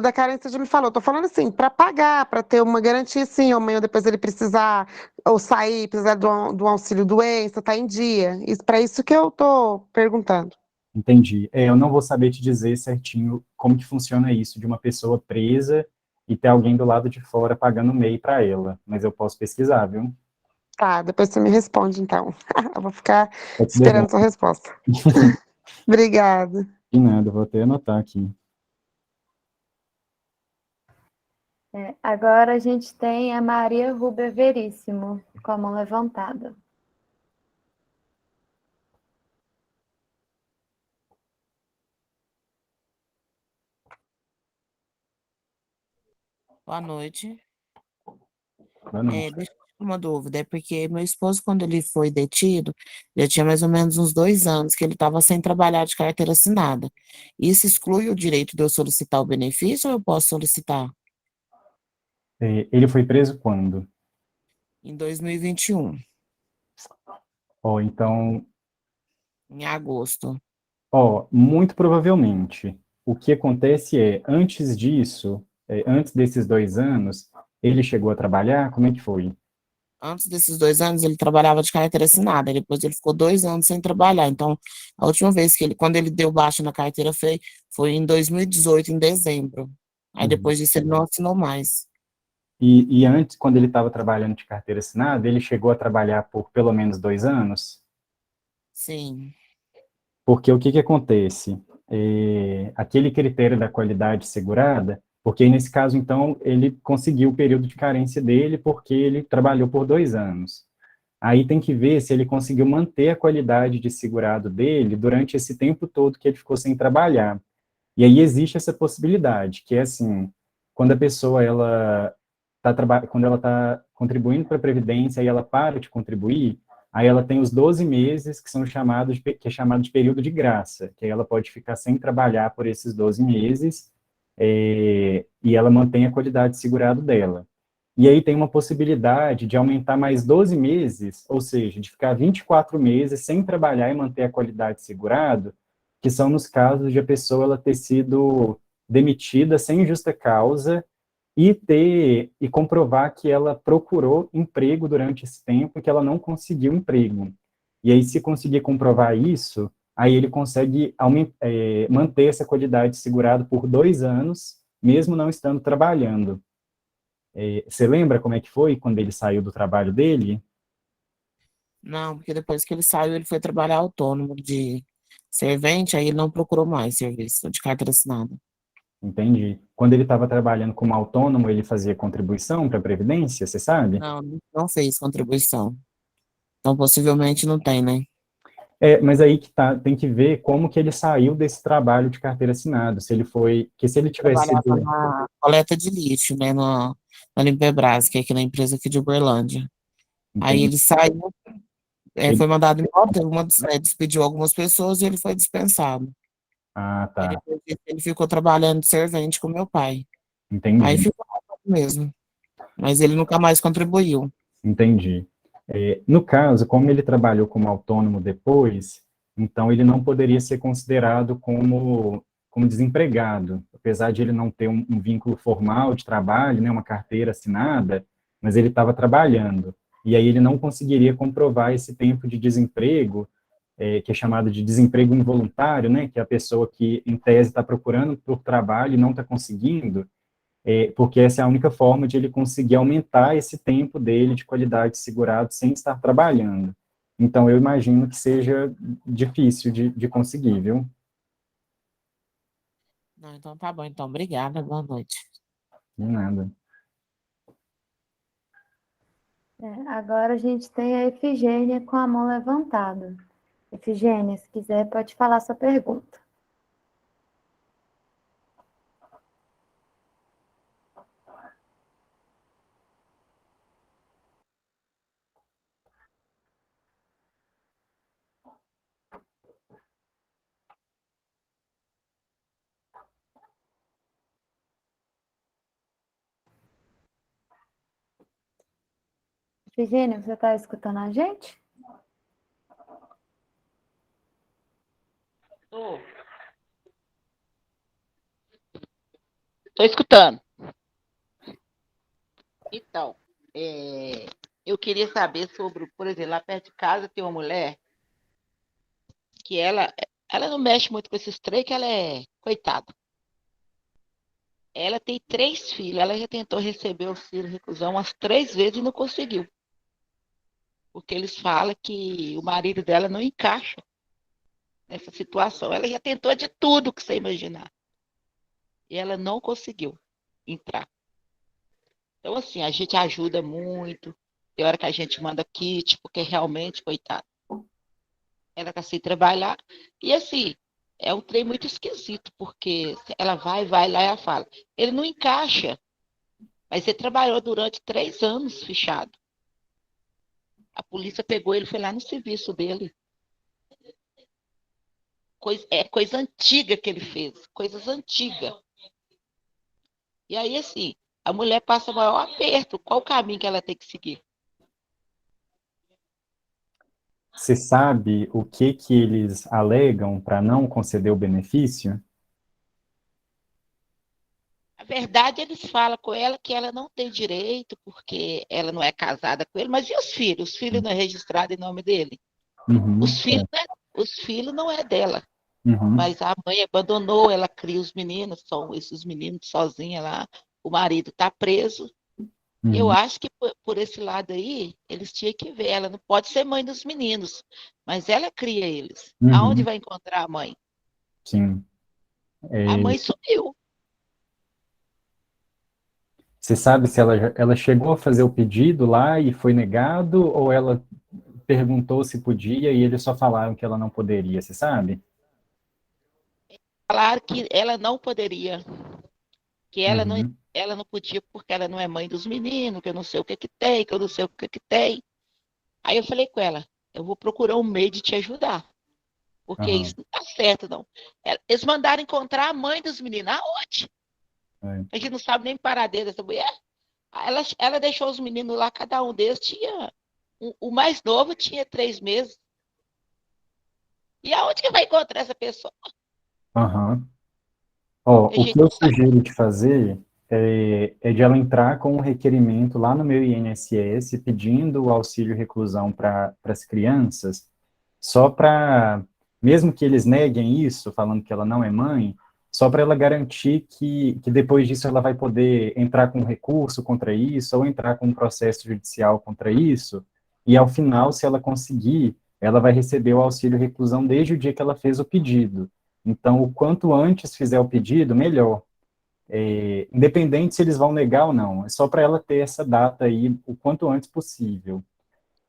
Da carência já me falou. Tô falando assim, para pagar, para ter uma garantia, sim, amanhã depois ele precisar, ou sair, precisar do auxílio doença, tá em dia. Isso, para isso que eu tô perguntando. Entendi. Eu não vou saber te dizer certinho como que funciona isso, de uma pessoa presa e ter alguém do lado de fora pagando MEI para ela, mas eu posso pesquisar, viu? Tá, depois você me responde, então. Eu vou ficar Eu te esperando devolvo. sua resposta. Obrigada. De nada, vou até anotar aqui. Agora a gente tem a Maria Rubia Veríssimo, com a mão levantada. Boa noite. Boa noite. Deixa eu tirar uma dúvida, é porque meu esposo, quando ele foi detido, já tinha mais ou menos uns 2 anos que ele estava sem trabalhar de carteira assinada. Isso exclui o direito de eu solicitar o benefício ou eu posso solicitar? Ele foi preso quando? Em 2021, Então, em agosto. muito provavelmente, o que acontece antes disso, antes desses 2 anos, ele chegou a trabalhar, como é que foi? Antes desses 2 anos, ele trabalhava de carteira assinada, depois ele ficou 2 anos sem trabalhar. Então, a última vez quando ele deu baixa na carteira foi em 2018, em dezembro. Aí Uhum. depois disso ele não assinou mais. E antes, quando ele estava trabalhando de carteira assinada, ele chegou a trabalhar por pelo menos 2 anos? Sim. Porque o que que acontece? Aquele critério da qualidade segurada, porque nesse caso, então, ele conseguiu o período de carência dele porque ele trabalhou por 2 anos. Aí tem que ver se ele conseguiu manter a qualidade de segurado dele durante esse tempo todo que ele ficou sem trabalhar. E aí existe essa possibilidade, que é assim, quando a pessoa quando ela está contribuindo para a Previdência e ela para de contribuir, aí ela tem os 12 meses que são que é chamado de período de graça, que aí ela pode ficar sem trabalhar por esses 12 meses, e ela mantém a qualidade de segurado dela. E aí tem uma possibilidade de aumentar mais 12 meses, ou seja, de ficar 24 meses sem trabalhar e manter a qualidade de segurado, que são nos casos de a pessoa ela ter sido demitida sem justa causa e comprovar que ela procurou emprego durante esse tempo e que ela não conseguiu emprego. E aí, se conseguir comprovar isso, aí ele consegue manter essa qualidade segurada por 2 anos, mesmo não estando trabalhando. Você lembra como é que foi quando ele saiu do trabalho dele? Não, porque depois que ele saiu, ele foi trabalhar autônomo de servente, aí ele não procurou mais serviço de carteira assinada. Entendi. Quando ele estava trabalhando como autônomo, ele fazia contribuição para a Previdência, você sabe? Não, não fez contribuição. Então, possivelmente não tem, né? Mas aí que tá, tem que ver como que ele saiu desse trabalho de carteira assinada, se ele foi, que se ele tivesse Trabalhava sido, na coleta de lixo, né? Na Limpebras, que é aqui na empresa aqui de Uberlândia. Aí entende? ele saiu, Ele- foi mandado embora, despediu algumas pessoas e ele foi dispensado. Ah, Aí tá, depois disso, ele ficou trabalhando de servente com meu pai. Aí entendi, ficou mesmo. Mas ele nunca mais contribuiu. entendi. No caso, como ele trabalhou como autônomo depois, então ele não poderia ser considerado como desempregado, apesar de ele não ter um vínculo formal de trabalho, né, uma carteira assinada, mas ele estava trabalhando. E aí ele não conseguiria comprovar esse tempo de desemprego, que é chamado de desemprego involuntário, né, que é a pessoa que, em tese, está procurando por trabalho e não está conseguindo, porque essa é a única forma de ele conseguir aumentar esse tempo dele de qualidade segurado sem estar trabalhando. Então, eu imagino que seja difícil de conseguir, viu? Não, então tá bom. Então, obrigada. Boa noite. De nada. Agora a gente tem a Efigênia com a mão levantada. Efigênia, se quiser, pode falar sua pergunta. Efigênia, você está escutando a gente? Estou escutando. Então, eu queria saber sobre, por exemplo, lá perto de casa tem uma mulher que ela não mexe muito com esses três, que ela é coitada. Ela tem 3 filhos, ela já tentou receber o auxílio reclusão umas 3 vezes e não conseguiu. Porque eles falam que o marido dela não encaixa nessa situação. Ela já tentou de tudo que você imaginar. E ela não conseguiu entrar. Então, assim, a gente ajuda muito. Tem hora que a gente manda kit, porque realmente, coitada, ela está sem trabalhar. E, assim, é um trem muito esquisito, porque ela vai lá e ela fala, ele não encaixa, mas ele trabalhou durante 3 anos fechado. A polícia pegou ele, foi lá no serviço dele. Coisa antiga que ele fez, coisas antigas. E aí, assim, a mulher passa o maior aperto. Qual o caminho que ela tem que seguir? Você sabe o que eles alegam para não conceder o benefício? A verdade, eles falam com ela que ela não tem direito, porque ela não é casada com ele. Mas e os filhos? Os filhos não é registrado em nome dele? Uhum, Os filhos não é dela. uhum, Mas a mãe abandonou, ela cria os meninos, são esses meninos sozinha lá. O marido está preso. Eu uhum, acho que por esse lado aí, eles tinham que ver. Ela não pode ser mãe dos meninos, mas ela cria eles. Aonde uhum, vai encontrar a mãe? sim. A É, mãe sumiu. você sabe se ela chegou a fazer o pedido lá e foi negado, ou ela perguntou se podia e eles só falaram que ela não poderia, você sabe? Falaram que ela não poderia, que Uhum, ela não podia porque ela não é mãe dos meninos, que eu não sei o que que tem, que eu não sei o que que tem. Aí eu falei com ela, eu vou procurar um meio de te ajudar, porque aham, isso não tá certo, não. Eles mandaram encontrar a mãe dos meninos. Aonde? é. A gente não sabe nem o paradeiro dessa mulher. Ela deixou os meninos lá, cada um deles tinha. O mais novo tinha 3 meses. E aonde que vai encontrar essa pessoa? Aham. Ó, A o que gente eu não sabe. sugiro de fazer é de ela entrar com um requerimento lá no meu INSS pedindo o auxílio reclusão para as crianças, só para, mesmo que eles neguem isso, falando que ela não é mãe, só para ela garantir que depois disso ela vai poder entrar com recurso contra isso, ou entrar com um processo judicial contra isso, e ao final, se ela conseguir, ela vai receber o auxílio reclusão desde o dia que ela fez o pedido. Então, o quanto antes fizer o pedido, melhor. Independente se eles vão negar ou não, é só para ela ter essa data aí o quanto antes possível.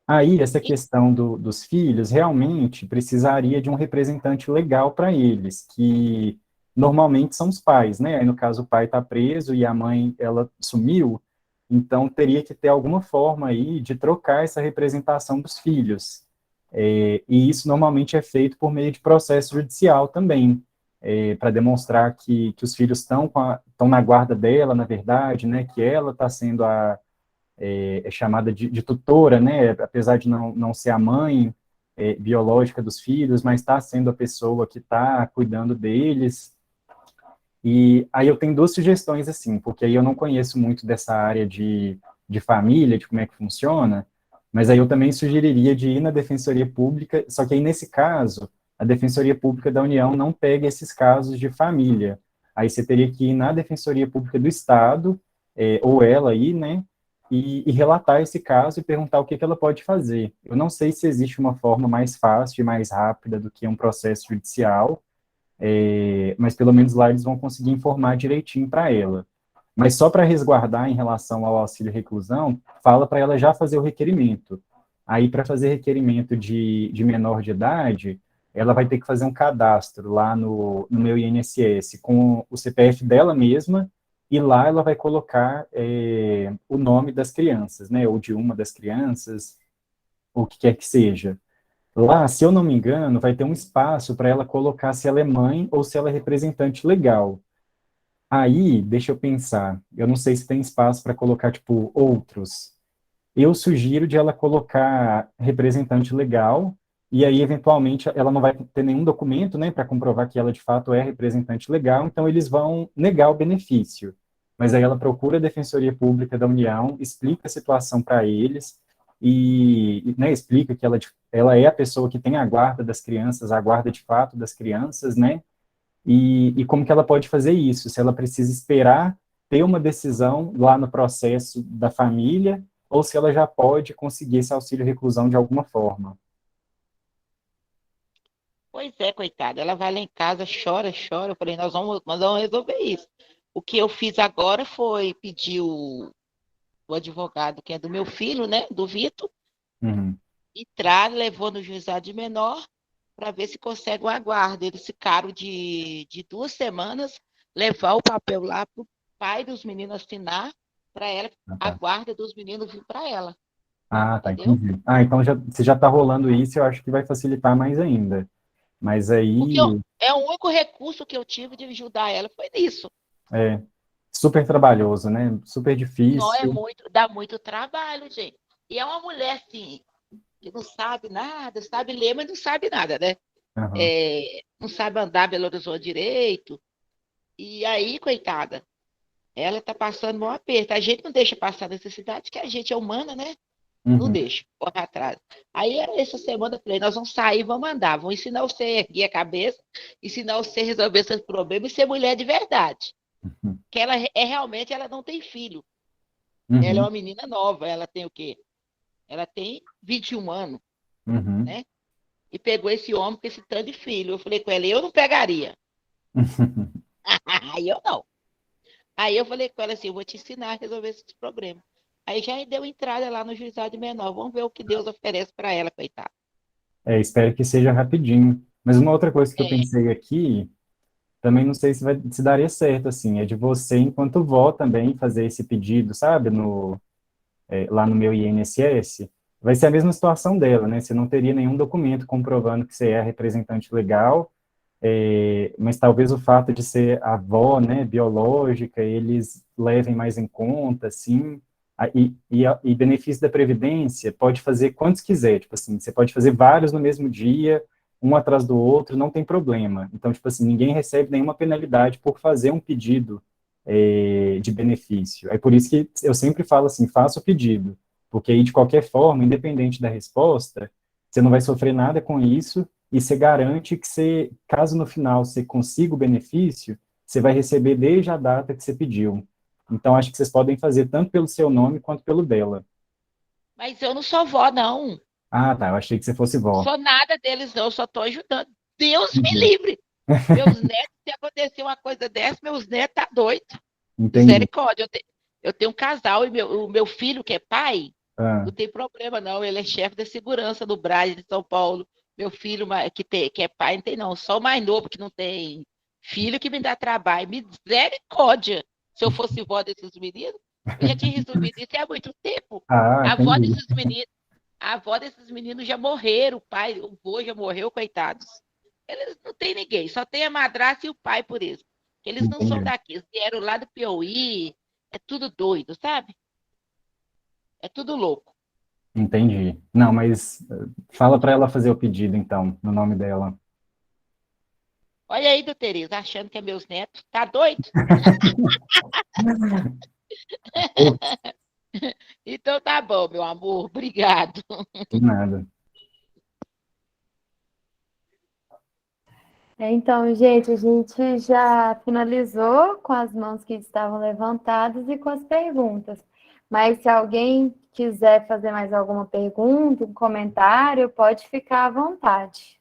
Aí, essa E- questão dos filhos, realmente precisaria de um representante legal para eles, que normalmente são os pais, né? Aí, no caso, o pai está preso e a mãe, ela sumiu, então teria que ter alguma forma aí de trocar essa representação dos filhos. E isso normalmente é feito por meio de processo judicial também, para demonstrar que os filhos estão na guarda dela, na verdade, né? Que ela está sendo é chamada de tutora, né, apesar de não ser a mãe biológica dos filhos, mas está sendo a pessoa que está cuidando deles. E aí eu tenho duas sugestões, assim, porque aí eu não conheço muito dessa área de família, de como é que funciona, mas aí eu também sugeriria de ir na Defensoria Pública, só que aí nesse caso, a Defensoria Pública da União não pega esses casos de família. Aí você teria que ir na Defensoria Pública do Estado, ou ela aí, né, e relatar esse caso e perguntar o que ela pode fazer. Eu não sei se existe uma forma mais fácil e mais rápida do que um processo judicial, mas pelo menos lá eles vão conseguir informar direitinho para ela. Mas só para resguardar em relação ao auxílio reclusão, fala para ela já fazer o requerimento. Aí, para fazer requerimento de menor de idade, ela vai ter que fazer um cadastro lá no meu INSS com o CPF dela mesma, e lá ela vai colocar o nome das crianças, né, ou de uma das crianças, ou o que quer que seja. Lá, se eu não me engano, vai ter um espaço para ela colocar se ela é mãe ou se ela é representante legal. Aí, deixa eu pensar, eu não sei se tem espaço para colocar, tipo, outros. Eu sugiro de ela colocar representante legal, e aí, eventualmente, ela não vai ter nenhum documento, né, para comprovar que ela, de fato, é representante legal, então eles vão negar o benefício. Mas aí ela procura a Defensoria Pública da União, explica a situação para eles, né, explica que ela é a pessoa que tem a guarda das crianças, a guarda, de fato, das crianças, né, e como que ela pode fazer isso, se ela precisa esperar ter uma decisão lá no processo da família, ou se ela já pode conseguir esse auxílio reclusão de alguma forma. Pois é, coitada. Ela vai lá em casa, chora, chora. Eu falei, nós vamos resolver isso. O que eu fiz agora foi pedir o advogado, que é do meu filho, né? Do Vitor, Uhum. entrar, levou no juizado de menor para ver se consegue uma guarda. Eles ficaram de 2 semanas, levar o papel lá para o pai dos meninos assinar, para ela, Ah, a tá. guarda dos meninos vir para ela, Ah, tá, entendeu? entendi. Ah, então se já está rolando isso, eu acho que vai facilitar mais ainda. Mas Porque aí, é o único recurso que eu tive de ajudar ela foi nisso. é super trabalhoso, né? Super Não é difícil. muito, dá muito trabalho, gente. E é uma mulher assim, que não sabe nada, sabe ler, mas não sabe nada, né? Aham. Não sabe andar Belo Horizonte direito. E aí, coitada, ela tá passando um aperto. A gente não deixa passar necessidade, que a gente é humana, né? Não Uhum. deixa, corre atrás. Aí, essa semana, eu falei, nós vamos sair, vamos andar, vamos ensinar você a erguer a cabeça, ensinar você a resolver seus problemas e ser mulher de verdade. Uhum. Que ela realmente, ela não tem filho. Ela é Uhum. uma menina nova, ela tem o quê? Ela tem 21 anos, Uhum. né? E pegou esse homem com esse tanto de filho. Eu falei com ela, eu não pegaria. Aí eu não. Aí eu falei com ela assim, eu vou te ensinar a resolver esses problemas. Aí já deu entrada lá no juizado de menor. Vamos ver o que Deus oferece para ela, coitada. Espero que seja rapidinho. Mas uma outra coisa que eu É, pensei aqui, também não sei se daria certo, assim, é de você, enquanto vó, também fazer esse pedido, sabe, lá no meu INSS, vai ser a mesma situação dela, né? Você não teria nenhum documento comprovando que você é representante legal, mas talvez o fato de ser avó, né, biológica, eles levem mais em conta, assim, e benefício da Previdência pode fazer quantos quiser, tipo assim, você pode fazer vários no mesmo dia, um atrás do outro, não tem problema. Então, tipo assim, ninguém recebe nenhuma penalidade por fazer um pedido de benefício. É por isso que eu sempre falo assim, faça o pedido, porque aí, de qualquer forma, independente da resposta, você não vai sofrer nada com isso, e você garante que você, caso no final você consiga o benefício, você vai receber desde a data que você pediu. Então, acho que vocês podem fazer tanto pelo seu nome quanto pelo dela. Mas eu não sou vó, não. Ah, tá, eu achei que você fosse Não vó. sou nada deles, não. Eu só estou ajudando. Deus me Uhum. livre. Meus netos, se acontecer uma coisa dessa, meus netos tá doido. Entendi. Misericórdia. Eu tenho um casal e o meu filho, que é pai, Ah, não tem problema, não. Ele é chefe da segurança do Brás de São Paulo. Meu filho, que é pai, não tem, não. Só o mais novo que não tem filho que me dá trabalho. Misericórdia. Se eu fosse vó desses meninos, eu já tinha resolvido isso há muito tempo. A avó entendi. desses meninos, a avó desses meninos já morreram, o pai, o vô já morreu, coitados. Eles não têm ninguém, só tem a madrasta e o pai por isso. Eles não são Entendi. daqui, eles vieram lá do Piauí, é tudo doido, sabe? É tudo louco. Entendi. Não, mas fala para ela fazer o pedido, então, no nome dela. Olha aí, doutor Tereza, achando que é meus netos. Tá doido? Então tá bom, meu amor. Obrigado. De nada. Então, gente, a gente já finalizou com as mãos que estavam levantadas e com as perguntas. Mas se alguém quiser fazer mais alguma pergunta, um comentário, pode ficar à vontade.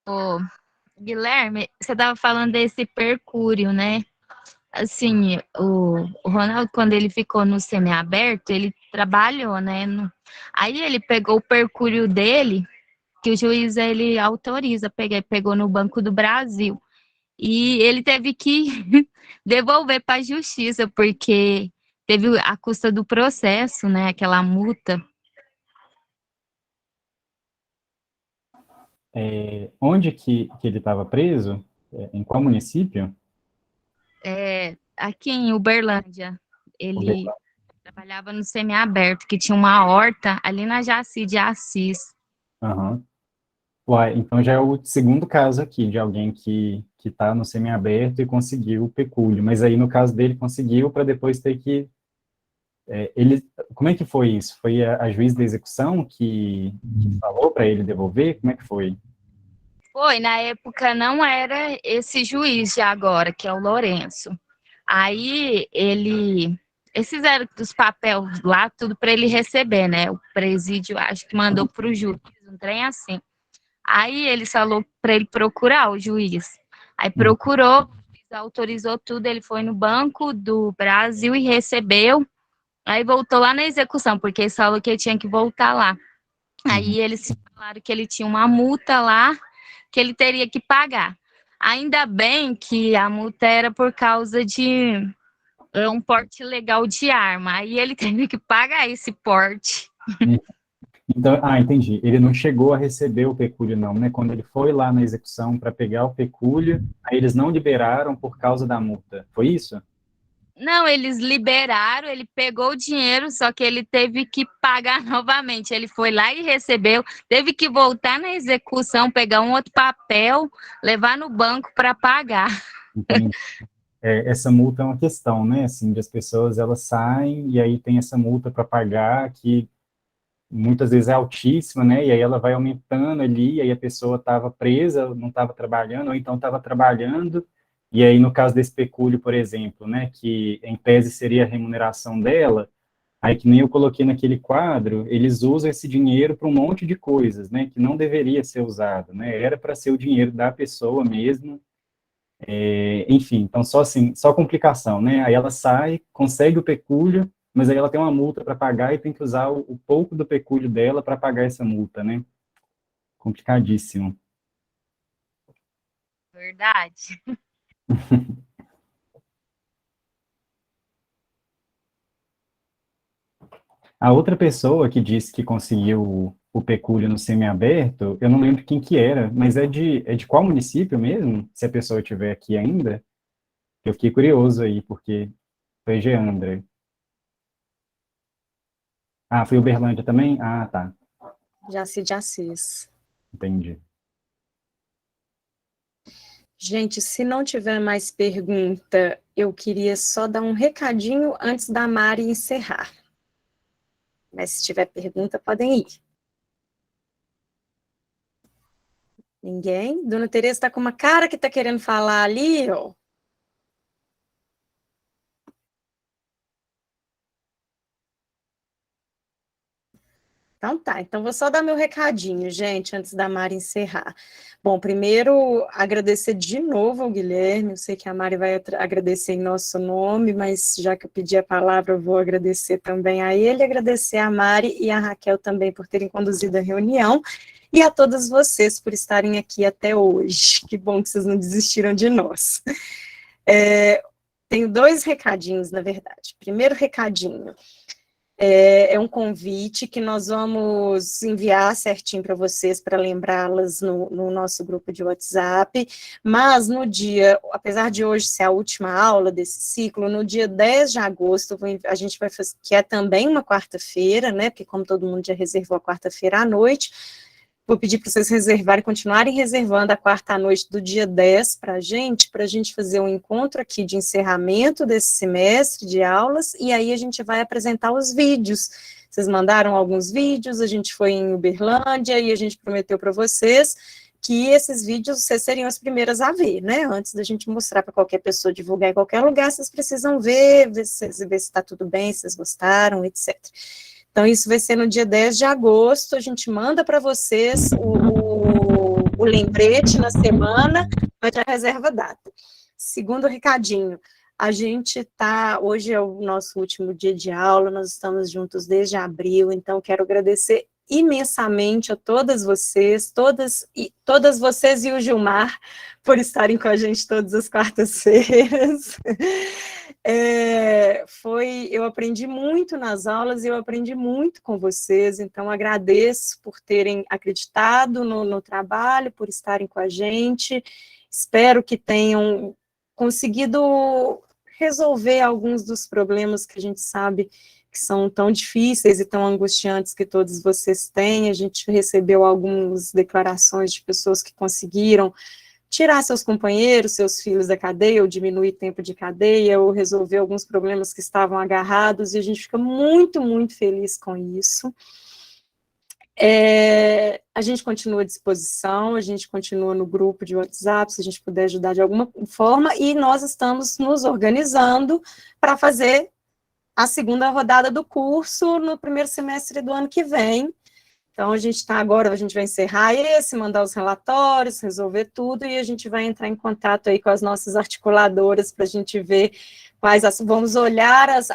Ô, Guilherme, você estava falando desse percúrio, né? Assim, o Ronaldo, quando ele ficou no semiaberto, ele trabalhou, né? Aí ele pegou o percúrio dele, que o juiz ele autoriza, pegou no Banco do Brasil. E ele teve que devolver para a justiça, porque teve a custa do processo, né? Aquela multa. Onde que ele estava preso? Em qual município? Aqui em Uberlândia, ele trabalhava no semiaberto, que tinha uma horta ali na Jaci de Assis. Aham. Uai, então já é o segundo caso aqui de alguém que está no semiaberto e conseguiu o pecúlio, mas aí no caso dele conseguiu para depois ter que ele, como é que foi isso? Foi a juiz da execução que falou para ele devolver? Como é que foi? Foi, na época não era esse juiz de agora, que é o Lourenço. Aí eles fizeram os papéis lá, tudo para ele receber, né? O presídio, acho que mandou para o juiz, um trem assim. Aí ele falou para ele procurar o juiz. Aí procurou, autorizou tudo, ele foi no Banco do Brasil e recebeu. Aí voltou lá na execução, porque ele falou que ele tinha que voltar lá. Aí eles falaram que ele tinha uma multa lá, que ele teria que pagar. Ainda bem que a multa era por causa de um porte legal de arma. Aí ele teve que pagar esse porte. Então, entendi. Ele não chegou a receber o pecúlio, não, né? Quando ele foi lá na execução para pegar o pecúlio, aí eles não liberaram por causa da multa. Foi isso? Não, eles liberaram, ele pegou o dinheiro, só que ele teve que pagar novamente. Ele foi lá e recebeu, teve que voltar na execução, pegar um outro papel, levar no banco para pagar. Entendi. Essa multa é uma questão, né? Assim, de as pessoas elas saem e aí tem essa multa para pagar que muitas vezes é altíssima, né? E aí ela vai aumentando ali, e aí a pessoa estava presa, não estava trabalhando, ou então estava trabalhando, e aí no caso desse pecúlio, por exemplo, né? Que em tese seria a remuneração dela, aí que nem eu coloquei naquele quadro, eles usam esse dinheiro para um monte de coisas, né? Que não deveria ser usado, né? Era para ser o dinheiro da pessoa mesmo. Enfim, então só assim, só complicação, né? Aí ela sai, consegue o pecúlio, mas aí ela tem uma multa para pagar e tem que usar o pouco do pecúlio dela para pagar essa multa, né? Complicadíssimo. Verdade. A outra pessoa que disse que conseguiu o pecúlio no semiaberto, eu não lembro quem que era, mas é de qual município mesmo? Se a pessoa estiver aqui ainda, eu fiquei curioso aí, porque foi Geandra. Ah, foi Uberlândia também? Ah, tá, Jaci de Assis. entendi. Gente, se não tiver mais pergunta, eu queria só dar um recadinho antes da Mari encerrar. Mas se tiver pergunta, podem ir. Ninguém? Dona Tereza está com uma cara que está querendo falar ali, ó. Então tá, então vou só dar meu recadinho, gente, antes da Mari encerrar. Bom, primeiro, agradecer de novo ao Guilherme, eu sei que a Mari vai agradecer em nosso nome, mas já que eu pedi a palavra, eu vou agradecer também a ele, agradecer a Mari e a Raquel também por terem conduzido a reunião, e a todos vocês por estarem aqui até hoje. Que bom que vocês não desistiram de nós. Tenho 2 recadinhos, na verdade. Primeiro recadinho, é um convite que nós vamos enviar certinho para vocês, para lembrá-las no nosso grupo de WhatsApp, mas no dia, apesar de hoje ser a última aula desse ciclo, no dia 10 de agosto, a gente vai fazer, que é também uma quarta-feira, né, porque como todo mundo já reservou a quarta-feira à noite, vou pedir para vocês reservarem, continuarem reservando a quarta à noite do dia 10 para a gente fazer um encontro aqui de encerramento desse semestre de aulas, e aí a gente vai apresentar os vídeos. Vocês mandaram alguns vídeos, a gente foi em Uberlândia, e a gente prometeu para vocês que esses vídeos vocês seriam as primeiras a ver, né? Antes da gente mostrar para qualquer pessoa, divulgar em qualquer lugar, vocês precisam ver se está tudo bem, se vocês gostaram, etc. Então, isso vai ser no dia 10 de agosto, a gente manda para vocês o lembrete na semana, mas já reserva a data. Segundo recadinho, a gente está, hoje é o nosso último dia de aula, nós estamos juntos desde abril, então quero agradecer imensamente a todas vocês, todas vocês e o Gilmar, por estarem com a gente todas as quartas-feiras. Eu aprendi muito nas aulas e eu aprendi muito com vocês, então agradeço por terem acreditado no trabalho, por estarem com a gente, espero que tenham conseguido resolver alguns dos problemas que a gente sabe que são tão difíceis e tão angustiantes que todos vocês têm. A gente recebeu algumas declarações de pessoas que conseguiram tirar seus companheiros, seus filhos da cadeia, ou diminuir tempo de cadeia, ou resolver alguns problemas que estavam agarrados, e a gente fica muito, muito feliz com isso. A gente continua à disposição, a gente continua no grupo de WhatsApp, se a gente puder ajudar de alguma forma, e nós estamos nos organizando para fazer a segunda rodada do curso no primeiro semestre do ano que vem. Então, a gente vai encerrar esse, mandar os relatórios, resolver tudo, e a gente vai entrar em contato aí com as nossas articuladoras para a gente ver vamos olhar as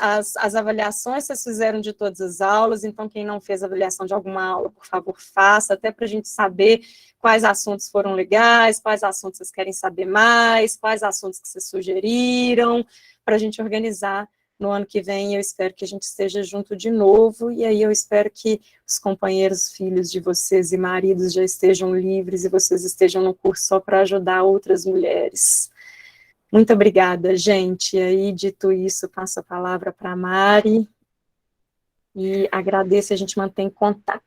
avaliações que vocês fizeram de todas as aulas, então quem não fez avaliação de alguma aula, por favor, faça, até para a gente saber quais assuntos foram legais, quais assuntos vocês querem saber mais, quais assuntos que vocês sugeriram, para a gente organizar no ano que vem. Eu espero que a gente esteja junto de novo, e aí eu espero que os companheiros, filhos de vocês e maridos já estejam livres e vocês estejam no curso só para ajudar outras mulheres. Muito obrigada, gente. E aí, dito isso, passo a palavra para a Mari, e agradeço, a gente mantém contato.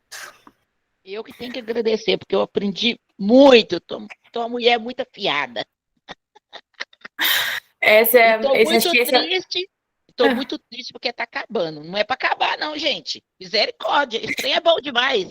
Eu que tenho que agradecer, porque eu aprendi muito, tô uma mulher muito afiada. Estou muito triste porque está acabando. Não é para acabar, não, gente. Misericórdia, esse trem é bom demais.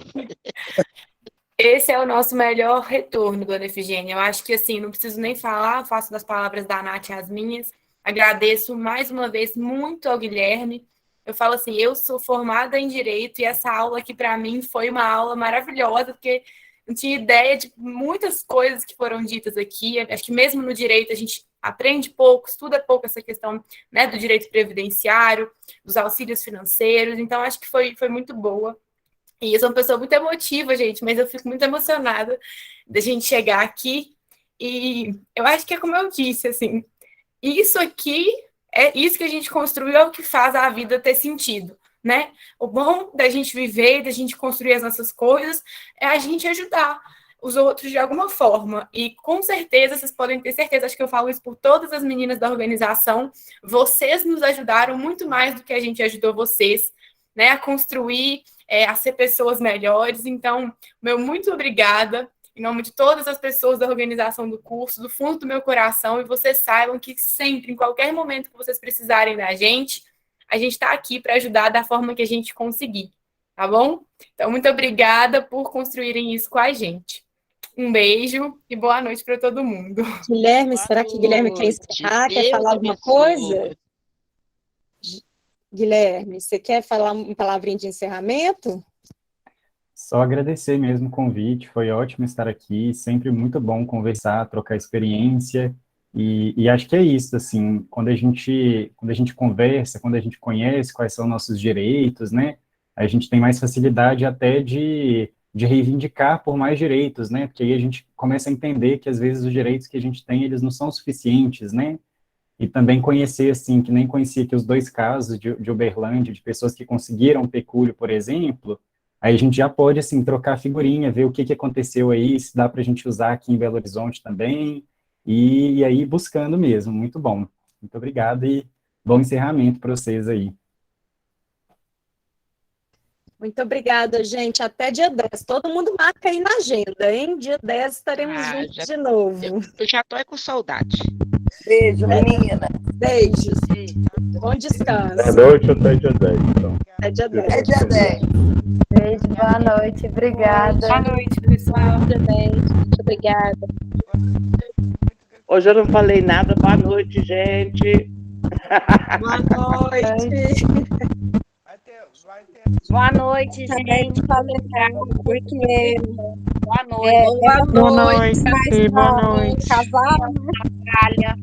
Esse é o nosso melhor retorno, dona Efigênia. Eu acho que, assim, não preciso nem falar, faço das palavras da Nath as minhas. Agradeço mais uma vez muito ao Guilherme. Eu falo assim, eu sou formada em Direito e essa aula aqui, para mim, foi uma aula maravilhosa, porque não tinha ideia de muitas coisas que foram ditas aqui. Acho que mesmo no Direito a gente aprende pouco, estuda pouco essa questão, né, do direito previdenciário, dos auxílios financeiros, então acho que foi muito boa. E eu sou uma pessoa muito emotiva, gente, mas eu fico muito emocionada da gente chegar aqui, e eu acho que é como eu disse, assim, isso aqui, é isso que a gente construiu, é o que faz a vida ter sentido. né? O bom da gente viver, da gente construir as nossas coisas, é a gente ajudar os outros de alguma forma. E com certeza, vocês podem ter certeza, acho que eu falo isso por todas as meninas da organização, vocês nos ajudaram muito mais do que a gente ajudou vocês, né? A construir, a ser pessoas melhores. Então, meu muito obrigada, em nome de todas as pessoas da organização do curso, do fundo do meu coração, e vocês saibam que sempre, em qualquer momento que vocês precisarem da gente, a gente está aqui para ajudar da forma que a gente conseguir, tá bom? Então, muito obrigada por construírem isso com a gente. Um beijo e boa noite para todo mundo. Guilherme, será que Guilherme quer encerrar? Quer falar alguma coisa? Guilherme, você quer falar uma palavrinha de encerramento? Só agradecer mesmo o convite, foi ótimo estar aqui, sempre muito bom conversar, trocar experiência, e acho que é isso, assim, quando a gente conversa, quando a gente conhece quais são nossos direitos, né, a gente tem mais facilidade até de reivindicar por mais direitos, né, porque aí a gente começa a entender que às vezes os direitos que a gente tem, eles não são suficientes, né, e também conhecer, assim, que nem conhecia que os 2 casos de Uberlândia, de pessoas que conseguiram pecúlio, por exemplo, aí a gente já pode, assim, trocar figurinha, ver o que aconteceu aí, se dá para a gente usar aqui em Belo Horizonte também, e aí buscando mesmo, muito bom. Muito obrigado e bom encerramento para vocês aí. Muito obrigada, gente. Até dia 10. Todo mundo marca aí na agenda, hein? Dia 10 estaremos juntos de novo. Eu já tô com saudade. Beijo, menina. Beijos. Bom descanso. Boa noite, até dia 10, então. Até dia 10. Até dia 10. Beijo, boa noite, obrigada. Boa noite, pessoal. Muito obrigada. Hoje eu não falei nada. Boa noite, gente. Boa noite. Boa noite, gente. Porque boa noite. Boa noite. Boa noite. Casaram, né?